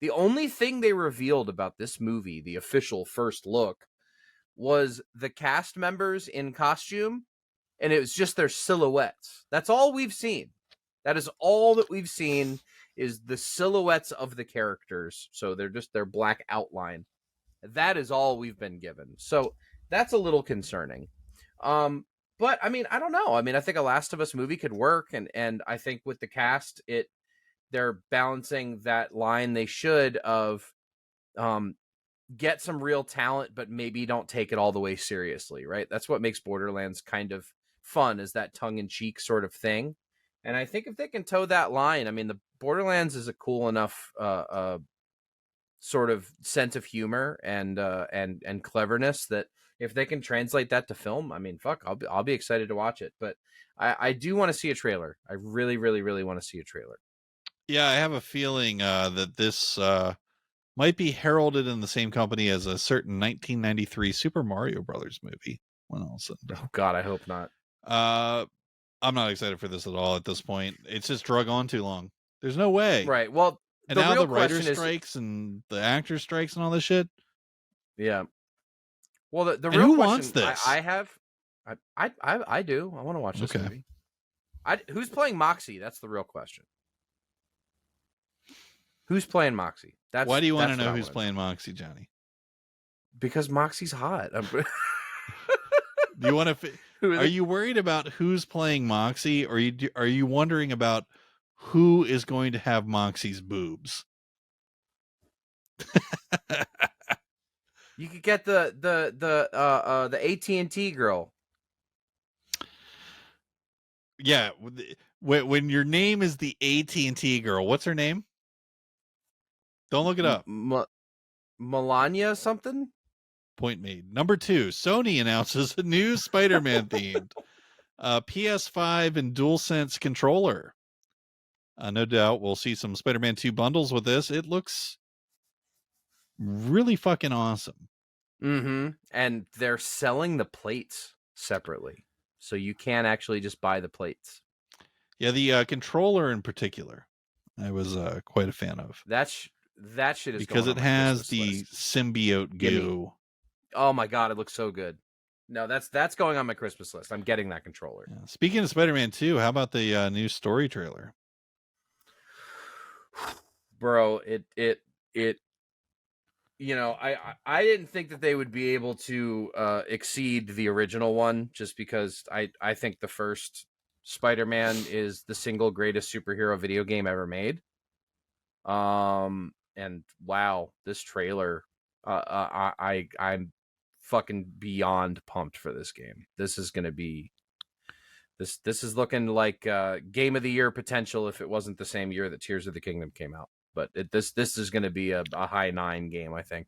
The only thing they revealed about this movie, the official first look, was the cast members in costume, and it was just their silhouettes. That's all we've seen. That is all that we've seen, is the silhouettes of the characters. So they're just their black outline. That is all we've been given. So that's a little concerning. But I mean, I don't know. I mean, I think a Last of Us movie could work, and I think with the cast, they're balancing that line they should of get some real talent, but maybe don't take it all the way seriously, right? That's what makes Borderlands kind of fun, is that tongue-in-cheek sort of thing. And I think if they can toe that line, I mean, the Borderlands is a cool enough sort of sense of humor and cleverness that if they can translate that to film, I mean, fuck, I'll be excited to watch it. But I do want to see a trailer. I really, really, really want to see a trailer. Yeah, I have a feeling that this might be heralded in the same company as a certain 1993 Super Mario Brothers movie. When all said and done. Oh God, I hope not. I'm not excited for this at all at this point. It's just drug on too long. There's no way. Right. Well, And the now real the writer question strikes and the actor strikes and all this shit. Yeah. Well, the And real who question wants this? I have, I do. I want to watch this Okay. movie. Who's playing Moxie? That's the real question. Who's playing Moxie? Why do you want to that's know what I who's wanna playing Moxie, Johnny? Because Moxie's hot. Do you want to? Are you worried about who's playing Moxie, or are you wondering about who is going to have Moxie's boobs? You could get the AT&T girl. Yeah, when your name is the AT&T girl, what's her name? Don't look it up. Melania something? Point made. Number 2, Sony announces a new Spider-Man themed PS5 and DualSense controller. No doubt we'll see some Spider-Man 2 bundles with this. It looks really fucking awesome. Mm-hmm. And they're selling the plates separately, so you can actually just buy the plates. Yeah, the controller in particular, I was quite a fan of. That shit is because going it on my has Christmas the list. symbiote goo. Oh my God, it looks so good. No, that's going on my Christmas list. I'm getting that controller. Yeah. Speaking of Spider-Man 2, how about the new story trailer? Bro, it you know, I didn't think that they would be able to exceed the original one, just because I think the first Spider-Man is the single greatest superhero video game ever made. And wow, this trailer, I'm fucking beyond pumped for this game. This is gonna be this is looking like game of the year potential if it wasn't the same year that Tears of the Kingdom came out. But this is going to be a high 9 game, I think.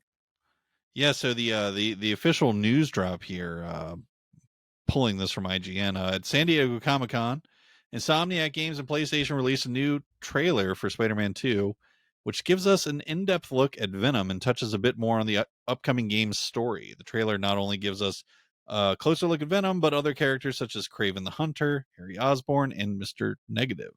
Yeah, so the official news drop here, pulling this from IGN, at San Diego Comic-Con, Insomniac Games and PlayStation released a new trailer for Spider-Man 2, which gives us an in-depth look at Venom and touches a bit more on the upcoming game's story. The trailer not only gives us a closer look at Venom, but other characters such as Kraven the Hunter, Harry Osborn, and Mr. Negative.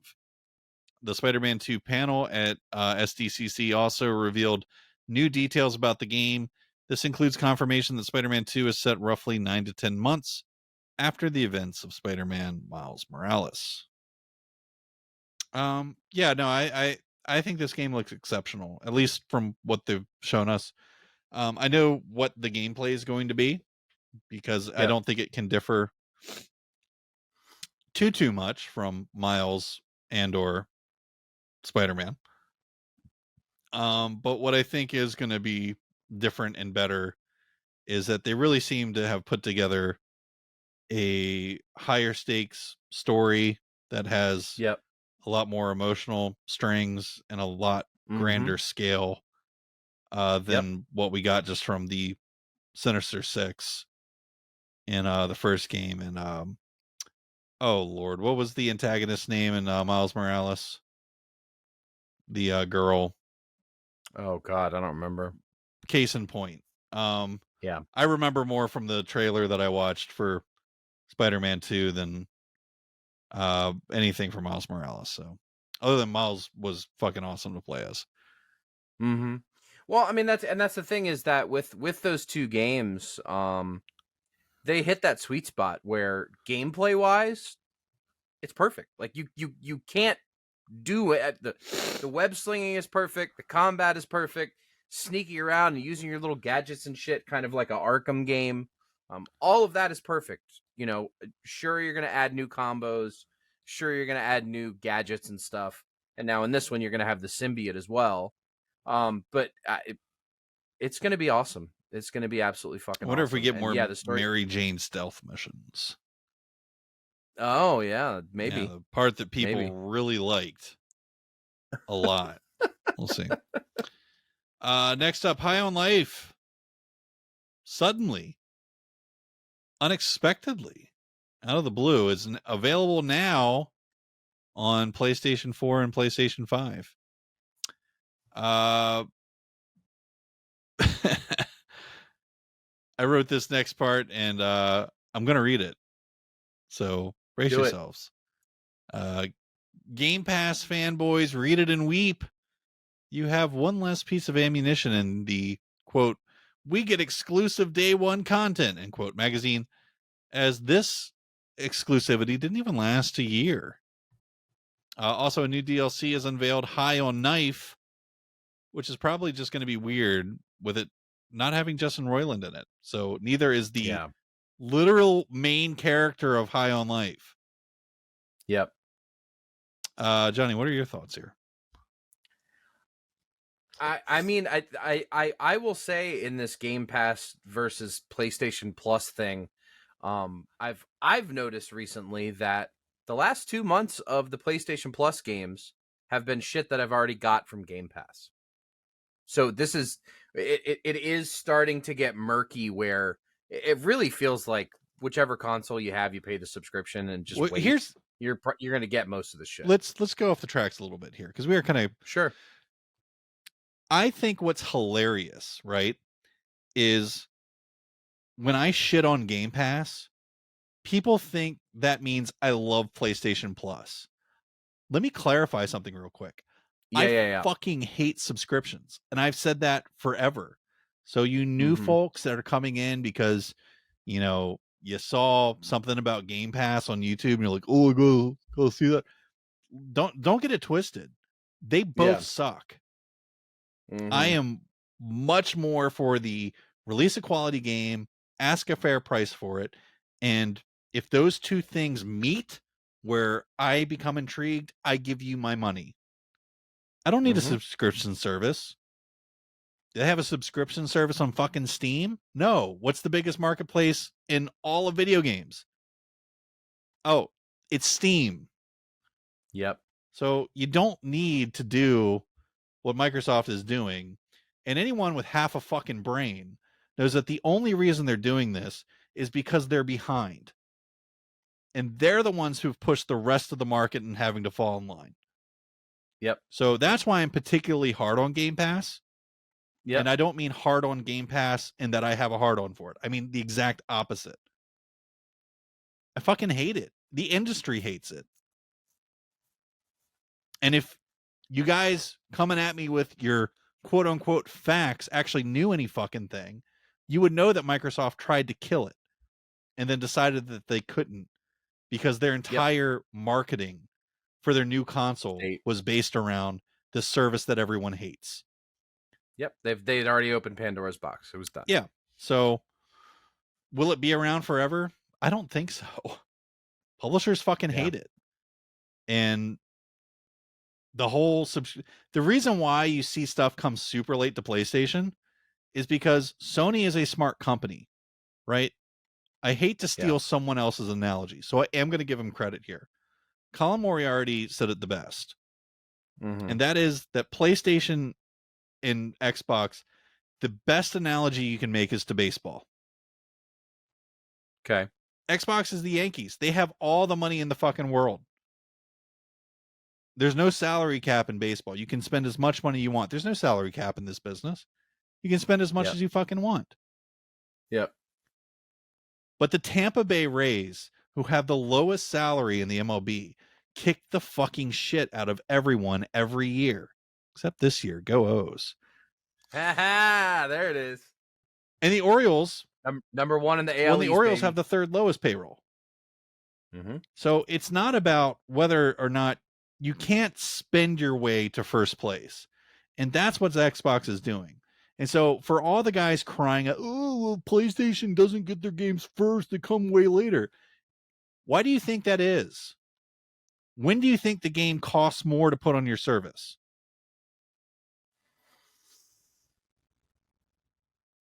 The Spider-Man 2 panel at SDCC also revealed new details about the game. This includes confirmation that Spider-Man 2 is set roughly 9 to 10 months after the events of Spider-Man Miles Morales. Yeah, no, I think this game looks exceptional, at least from what they've shown us. I know what the gameplay is going to be, because I don't think it can differ too much from Miles and or Spider-Man. But what I think is going to be different and better is that they really seem to have put together a higher stakes story that has a lot more emotional strings and a lot grander scale than what we got just from the Sinister Six in the first game. And oh Lord, what was the antagonist name in Miles Morales? The girl. Oh God, I don't remember. Case in point. Yeah. I remember more from the trailer that I watched for Spider-Man 2 than anything from Miles Morales. So other than Miles was fucking awesome to play as. Mm-hmm. Well, I mean that's the thing is that with those two games, they hit that sweet spot where gameplay wise, it's perfect. Like you can't do it. The web slinging is perfect. The combat is perfect. Sneaking around and using your little gadgets and shit, kind of like a Arkham game. All of that is perfect. You know, sure you're gonna add new combos. Sure you're gonna add new gadgets and stuff. And now in this one, you're gonna have the symbiote as well. But it's gonna be awesome. It's gonna be absolutely I fucking wonder if we awesome. get And more yeah, the story. Mary Jane stealth missions. Oh yeah, Yeah, maybe, the part that people maybe. really liked a lot. We'll see. Next up, High on Life. Suddenly, unexpectedly, out of the blue, is available now on PlayStation 4 and PlayStation 5. I wrote this next part and I'm going to read it. So brace Do it. yourselves. Game Pass fanboys, read it and weep. You have one less piece of ammunition in the, quote, we get exclusive day one content, end quote, magazine, as this exclusivity didn't even last a year. Also, a new DLC is unveiled, High on Knife, which is probably just going to be weird with it not having Justin Roiland in it. So neither is the literal main character of High on Life. Yep. Johnny, what are your thoughts here? I mean, I will say in this Game Pass versus PlayStation Plus thing, I've noticed recently that the last 2 months of the PlayStation Plus games have been shit that I've already got from Game Pass. So this is it is starting to get murky where it really feels like whichever console you have, you pay the subscription and just wait. You're going to get most of the shit. Let's go off the tracks a little bit here because we are kind of sure. I think what's hilarious, right, is when I shit on Game Pass, people think that means I love PlayStation Plus. Let me clarify something real quick. I fucking hate subscriptions, and I've said that forever. So you new folks that are coming in because, you know, you saw something about Game Pass on YouTube and you're like, oh, go see that. Don't get it twisted. They both suck. I am much more for the release a quality game, ask a fair price for it, and if those two things meet where I become intrigued, I give you my money. I don't need a subscription service. Do they have a subscription service on fucking Steam? No. What's the biggest marketplace in all of video games? Oh, it's Steam. Yep. So you don't need to do what Microsoft is doing. And anyone with half a fucking brain knows that the only reason they're doing this is because they're behind. And they're the ones who've pushed the rest of the market and having to fall in line. Yep. So that's why I'm particularly hard on Game Pass. Yep. And I don't mean hard on Game Pass in that I have a hard on for it. I mean the exact opposite. I fucking hate it. The industry hates it. And if you guys coming at me with your quote unquote facts actually knew any fucking thing, you would know that Microsoft tried to kill it and then decided that they couldn't because their entire marketing for their new console was based around the service that everyone hates. Yep. They'd already opened Pandora's box. It was done. Yeah. So will it be around forever? I don't think so. Publishers fucking hate it. And the whole the reason why you see stuff come super late to PlayStation is because Sony is a smart company, right? I hate to steal someone else's analogy, so I am going to give him credit here. Colin Moriarty said it the best. And that is that PlayStation and Xbox, the best analogy you can make is to baseball. Okay. Xbox is the Yankees. They have all the money in the fucking world. There's no salary cap in baseball. You can spend as much money you want. There's no salary cap in this business. You can spend as much as you fucking want. Yep. But the Tampa Bay Rays who have the lowest salary in the MLB, kick the fucking shit out of everyone every year. Except this year. Go O's. There it is. And the Orioles, number one in the AL well, the East, Orioles baby. have the third lowest payroll. Mm-hmm. So it's not about whether or not you can't spend your way to first place. And that's what Xbox is doing. And so for all the guys crying, oh, well, PlayStation doesn't get their games first, they come way later. Why do you think that is? When do you think the game costs more to put on your service?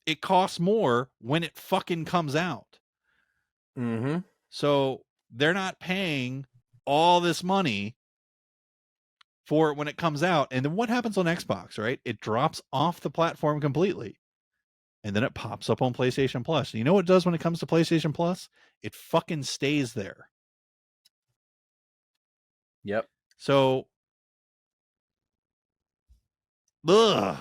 It costs more when it fucking comes out. Mm-hmm. So they're not paying all this money for it when it comes out. And then what happens on Xbox, right? It drops off the platform completely. And then it pops up on PlayStation Plus. And you know what it does when it comes to PlayStation Plus? It fucking stays there. Yep. So, ugh.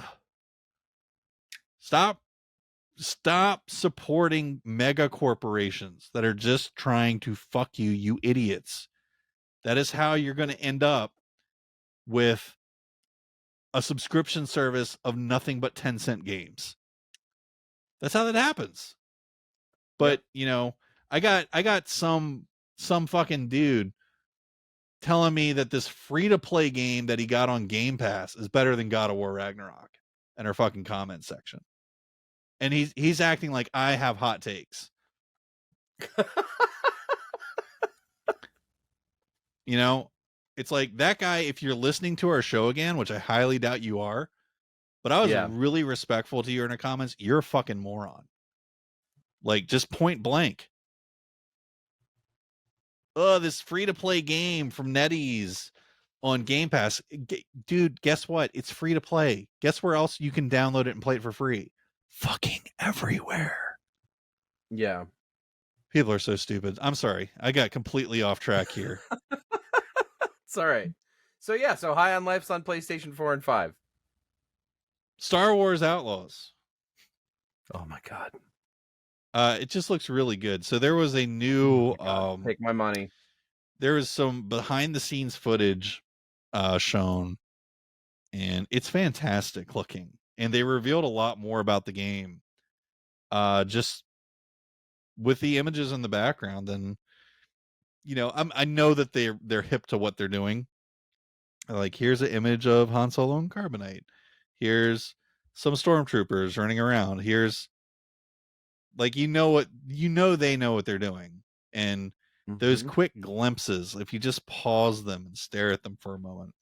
Stop supporting mega corporations that are just trying to fuck you, you idiots. That is how you're going to end up with a subscription service of nothing but 10-cent games. That's how that happens. But, you know, I got some fucking dude telling me that this free-to-play game that he got on Game Pass is better than God of War Ragnarok in our fucking comment section. And he's acting like I have hot takes. You know, it's like that guy, if you're listening to our show again, which I highly doubt you are, but I was really respectful to you in the comments, you're a fucking moron. Like, just point blank. Oh, this free-to-play game from NetEase on Game Pass. Dude, guess what? It's free to play. Guess where else you can download it and play it for free? Fucking everywhere. Yeah. People are so stupid. I'm sorry. I got completely off track here. It's all right. So yeah, so High on Life's on PlayStation 4 and 5. Star Wars Outlaws. Oh my god. It just looks really good. So there was a new take my money. There was some behind the scenes footage shown, and it's fantastic looking. And they revealed a lot more about the game. Just with the images in the background, and you know, I know that they're hip to what they're doing. Like, here's an image of Han Solo and Carbonite. Here's some stormtroopers running around. Here's, like, they know what they're doing. And those quick glimpses, if you just pause them and stare at them for a moment,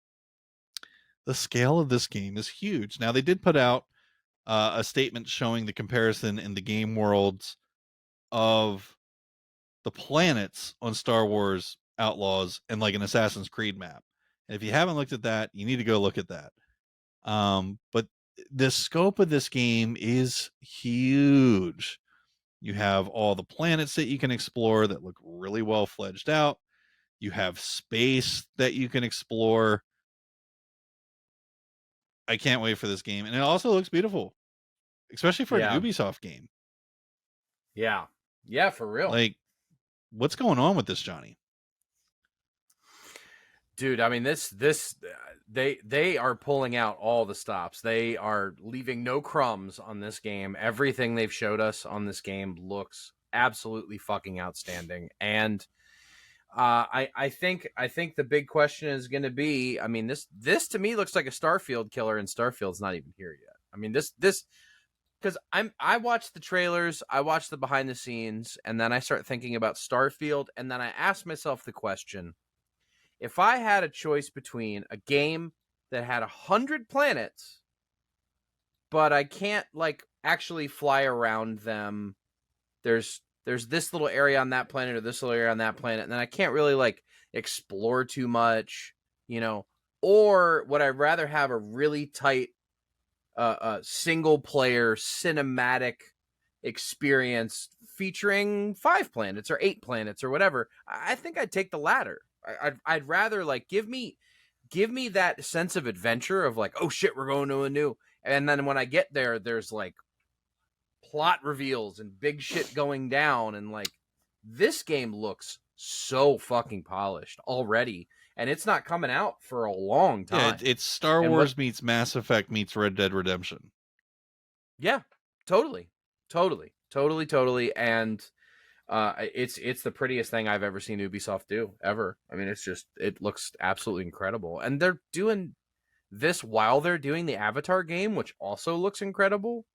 the scale of this game is huge. Now, they did put out a statement showing the comparison in the game worlds of the planets on Star Wars Outlaws and like an Assassin's Creed map. And if you haven't looked at that, you need to go look at that. But the scope of this game is huge. You have all the planets that you can explore that look really well fledged out. You have space that you can explore. I can't wait for this game. And it also looks beautiful, especially for an Ubisoft game. Yeah. Yeah, for real. Like, what's going on with this, Johnny? Dude, I mean, they are pulling out all the stops. They are leaving no crumbs on this game. Everything they've showed us on this game looks absolutely fucking outstanding. And I think the big question is going to be, I mean, this to me looks like a Starfield killer, and Starfield's not even here yet. I mean, this because I watched the trailers, I watched the behind the scenes, and then I start thinking about Starfield, and then I ask myself the question: if I had a choice between a game that had 100 planets, but I can't like actually fly around them, there's this little area on that planet or this little area on that planet, and then I can't really like explore too much, you know, or would I rather have a really tight single player cinematic experience featuring 5 planets or 8 planets or whatever? I think I'd take the latter. I'd rather like give me that sense of adventure of like, oh shit, we're going to a new, and then when I get there, there's like plot reveals and big shit going down, and like this game looks so fucking polished already, and it's not coming out for a long Yeah, time. it's Star And what Wars meets Mass Effect meets Red Dead Redemption. Yeah, totally, totally, and it's the prettiest thing I've ever seen Ubisoft do ever. I mean, it looks absolutely incredible, and they're doing this while they're doing the Avatar game, which also looks incredible.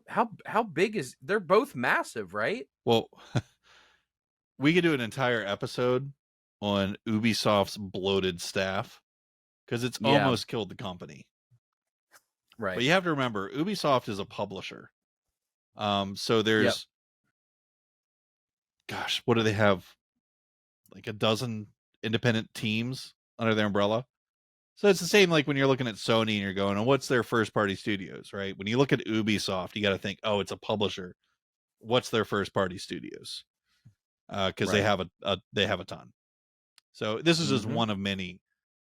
How big is? They're both massive, right? Well, we could do an entire episode on Ubisoft's bloated staff because it's Yeah, almost killed the company. But right. you have to remember, Ubisoft is a publisher. So Yep. there's, gosh, what do they have? Like a dozen independent teams under their umbrella. So it's the same like when you're looking at Sony and you're going, oh, what's their first party studios, right? When you look at Ubisoft, you got to think, oh, it's a publisher. What's their first party studios? Because Right. they have a ton. So this is just Mm-hmm. one of many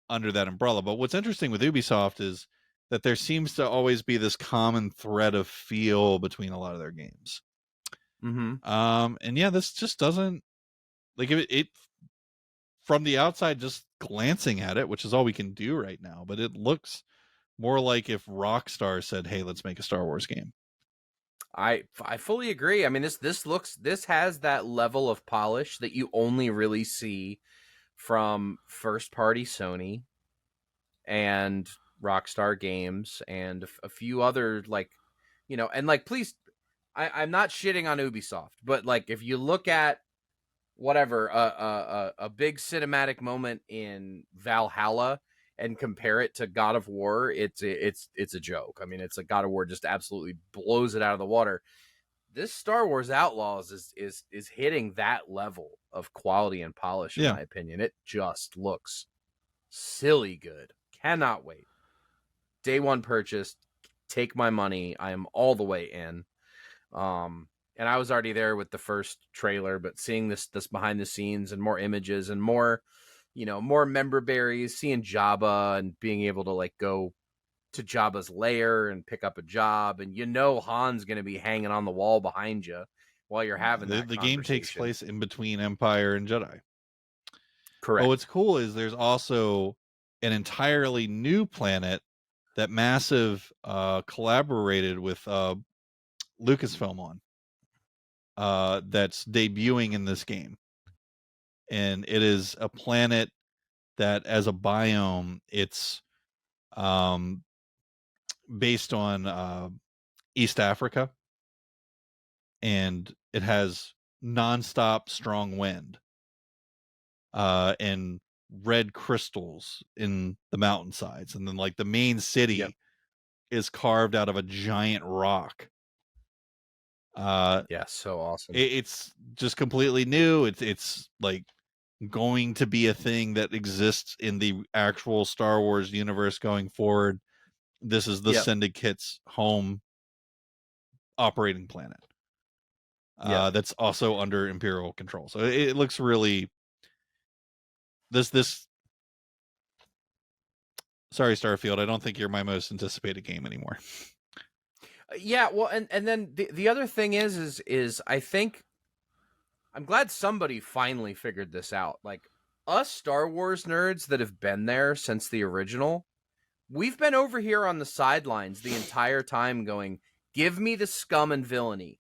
under that umbrella. But what's interesting with Ubisoft is that there seems to always be this common thread of feel between a lot of their games. Mm-hmm. And yeah, this just doesn't like it from the outside, just glancing at it, which is all we can do right now. But it looks more like if Rockstar said, "Hey, let's make a Star Wars game." I fully agree. I mean, this has that level of polish that you only really see from first party Sony and Rockstar Games and a few other, like, and like, please, I'm not shitting on Ubisoft, but like if you look at whatever a big cinematic moment in Valhalla and compare it to God of War, it's a joke. I mean, it's like God of War just absolutely blows it out of the water. This Star Wars Outlaws is hitting that level of quality and polish, in Yeah, my opinion. It just looks silly good. Cannot wait. Day one purchase. Take my money. I am all the way in. And I was already there with the first trailer, but seeing this behind the scenes and more images and more, more member berries, seeing Jabba and being able to like go to Jabba's lair and pick up a job, and Han's going to be hanging on the wall behind you while you're having that the game takes conversation. place in between Empire and Jedi. But what's Correct. cool is there's also an entirely new planet that Massive collaborated with Lucasfilm on. That's debuting in this game, and it is a planet that, as a biome, it's um, based on East Africa, and it has nonstop strong wind and red crystals in the mountainsides, and then like the main Yep. city is carved out of a giant rock. Uh, Yeah. So awesome. it's just completely new. It's like going to be a thing that exists in the actual Star Wars universe going forward. This is the Yep. Syndicate's home operating planet. Yep. That's also under Imperial control. So it looks really this. Sorry, Starfield. I don't think you're my most anticipated game anymore. Yeah. Well, and then the other thing is I think I'm glad somebody finally figured this out. Like, us Star Wars nerds that have been there since the original, we've been over here on the sidelines the entire time going, give me the scum and villainy.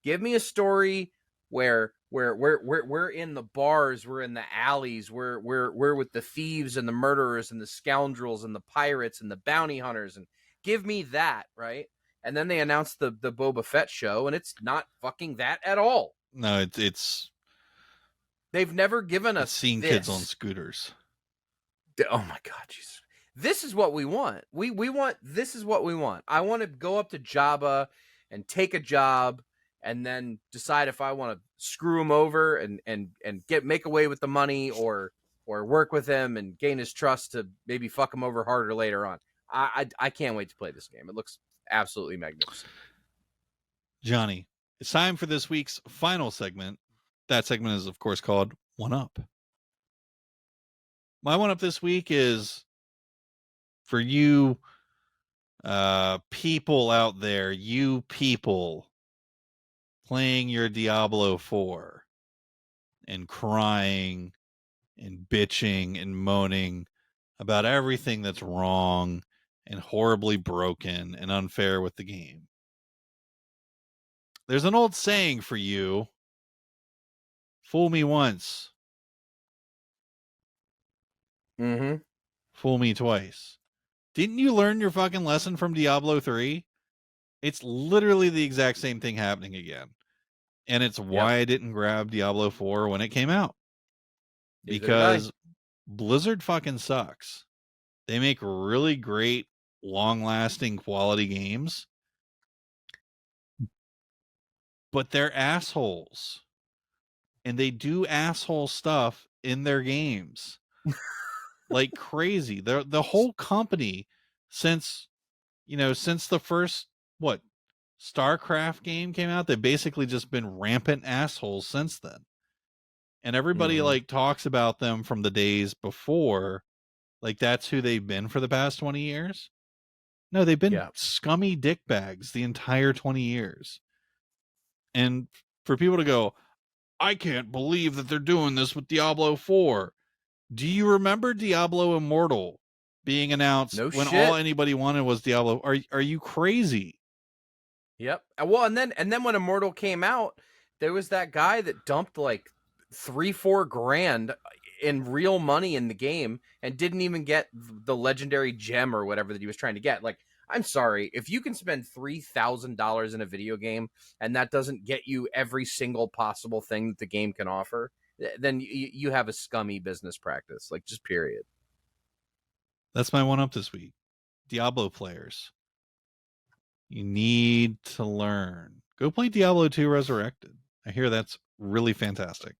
Give me a story where we're in the bars, we're in the alleys, we're with the thieves and the murderers and the scoundrels and the pirates and the bounty hunters, and give me that, right? And then they announced the Boba Fett show, and it's not fucking that at all. No, it's They've never given it's us seeing kids on this. scooters. Oh my god, Jesus. This is what we want. We want this is what we want. I want to go up to Jabba and take a job and then decide if I want to screw him over and make away with the money, or work with him and gain his trust to maybe fuck him over harder later on. I can't wait to play this game. It looks absolutely magnificent. Johnny, it's time for this week's final segment. That segment is, of course, called One Up. My one up this week is for you people out there, you people playing your Diablo 4. and crying and bitching and moaning about everything that's wrong and horribly broken and unfair with the game. There's an old saying for you: fool me once, Mm-hmm. fool me twice. Didn't you learn your fucking lesson from Diablo 3? It's literally the exact same thing happening again. And it's Yep. why I didn't grab Diablo 4 when it came out. Neither did I. Because Blizzard fucking sucks. They make really great, long-lasting quality games, but they're assholes. And they do asshole stuff in their games. Like crazy. The whole company since the first StarCraft game came out, they've basically just been rampant assholes since then. And everybody Mm-hmm. like talks about them from the days before, like that's who they've been for the past 20 years. No, they've been Yeah. scummy dickbags the entire 20 years. And for people to go, I can't believe that they're doing this with Diablo 4. Do you remember Diablo Immortal being announced No when all shit. anybody wanted was Diablo? Are you crazy? Yep. Well, and then when Immortal came out, there was that guy that dumped like 3-4 grand in real money in the game and didn't even get the legendary gem or whatever that he was trying to get. Like, I'm sorry, if you can spend $3,000 in a video game and that doesn't get you every single possible thing that the game can offer, then you have a scummy business practice. Like, just period. That's my one up this week. Diablo players, you need to learn. Go play Diablo 2 Resurrected. I hear that's really fantastic.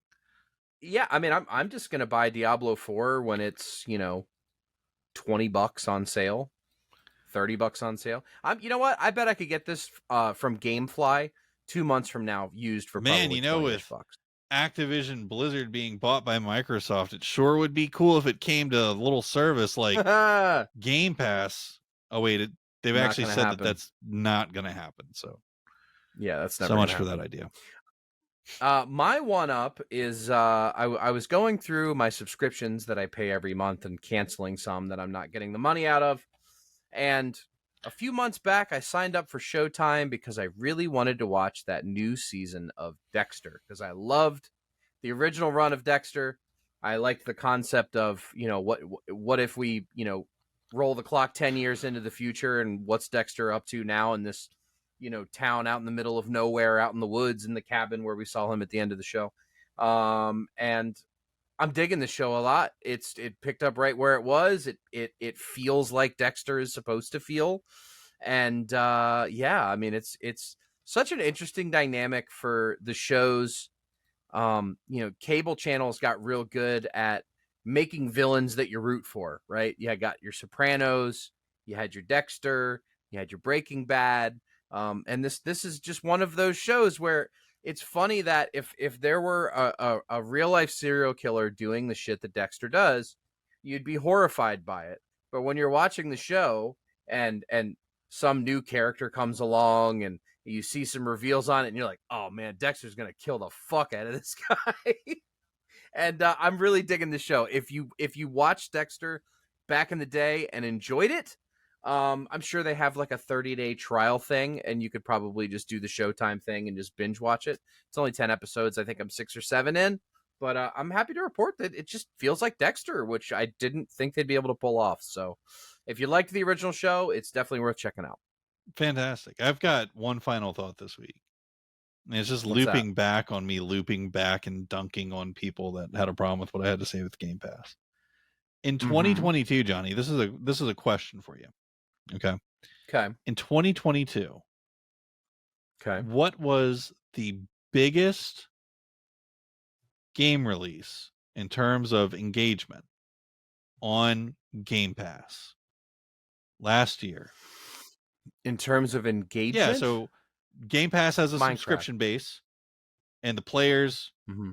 Yeah, I mean, I'm just gonna buy Diablo 4 when it's $20 on sale. $30 on sale. You know what? I bet I could get this from GameFly 2 months from now, used for Man, probably 20-ish with bucks. Activision Blizzard being bought by Microsoft, it sure would be cool if it came to a little service like Not Game Pass. Oh wait, they've actually gonna said that happen. that's not going to happen. Yeah, that's So never much gonna for that happen. idea. My one up is I was going through my subscriptions that I pay every month and canceling some that I'm not getting the money out of. And a few months back, I signed up for Showtime because I really wanted to watch that new season of Dexter because I loved the original run of Dexter. I liked the concept of, what if we, roll the clock 10 years into the future and what's Dexter up to now in this, town out in the middle of nowhere, out in the woods in the cabin where we saw him at the end of the show. And I'm digging the show a lot. It picked up right where it was. It feels like Dexter is supposed to feel. And yeah, I mean it's such an interesting dynamic for the shows. Cable channels got real good at making villains that you root for, right? You got your Sopranos, you had your Dexter, you had your Breaking Bad, and this is just one of those shows where it's funny that if there were a real life serial killer doing the shit that Dexter does, you'd be horrified by it. But when you're watching the show and some new character comes along and you see some reveals on it and you're like, oh man, Dexter's gonna kill the fuck out of this guy. And I'm really digging the show. If you watched Dexter back in the day and enjoyed it, I'm sure they have like a 30-day trial thing, and you could probably just do the Showtime thing and just binge watch it. It's only 10 episodes. I think I'm 6 or 7 in, but I'm happy to report that it just feels like Dexter, which I didn't think they'd be able to pull off. So if you liked the original show, it's definitely worth checking out. Fantastic. I've got one final thought this week. And it's just What's that? looping back on me, looping back and dunking on people that had a problem with what I had to say with Game Pass. In Mm-hmm. 2022, Johnny, this is a question for you. Okay. Okay. In 2022, Okay. what was the biggest game release in terms of engagement on Game Pass last year? In terms of Yeah, engagement, so Game Pass has a Minecraft. subscription base, and the players Mm-hmm.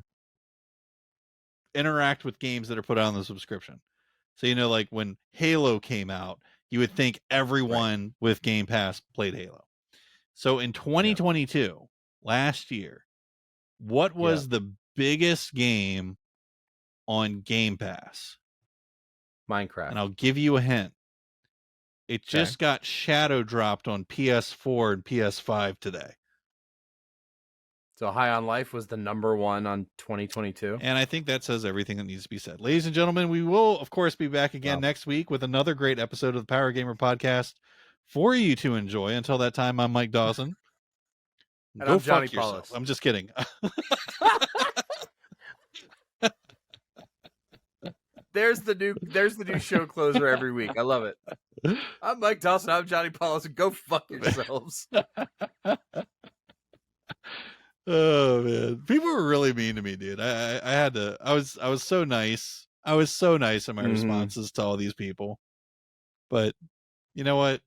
interact with games that are put on the subscription. So, like when Halo came out, you would think Right. everyone with Game Pass played Halo. So in Yeah. 2022, last year, what Yeah. was the biggest game on Game Pass. Minecraft. And I'll give you a hint. It just got shadow dropped on PS4 and PS5 today. So High on Life was the #1 on 2022. And I think that says everything that needs to be said. Ladies and gentlemen, we will, of course, be back again next week with another great episode of the Power Gamer Podcast for you to enjoy. Until that time, I'm Mike Dawson. And Go I'm Johnny fuck yourself. Paulus. I'm just kidding. There's the new show closer every week. I love it. I'm Mike Dawson. I'm Johnny Paulus. Go fuck yourselves. Oh man, people were really mean to me, dude. I had to. I was so nice. I was so nice in my responses to all these people. But you know what?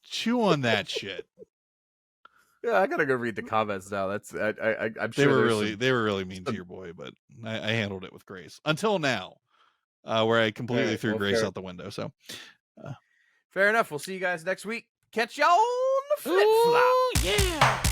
Chew on that shit. Yeah, I gotta go read the comments now. That's I'm sure they were really mean to your boy, but I handled it with grace until now, where I completely threw grace out the window. So fair enough. We'll see you guys next week. Catch y'all on the flip flop. Yeah.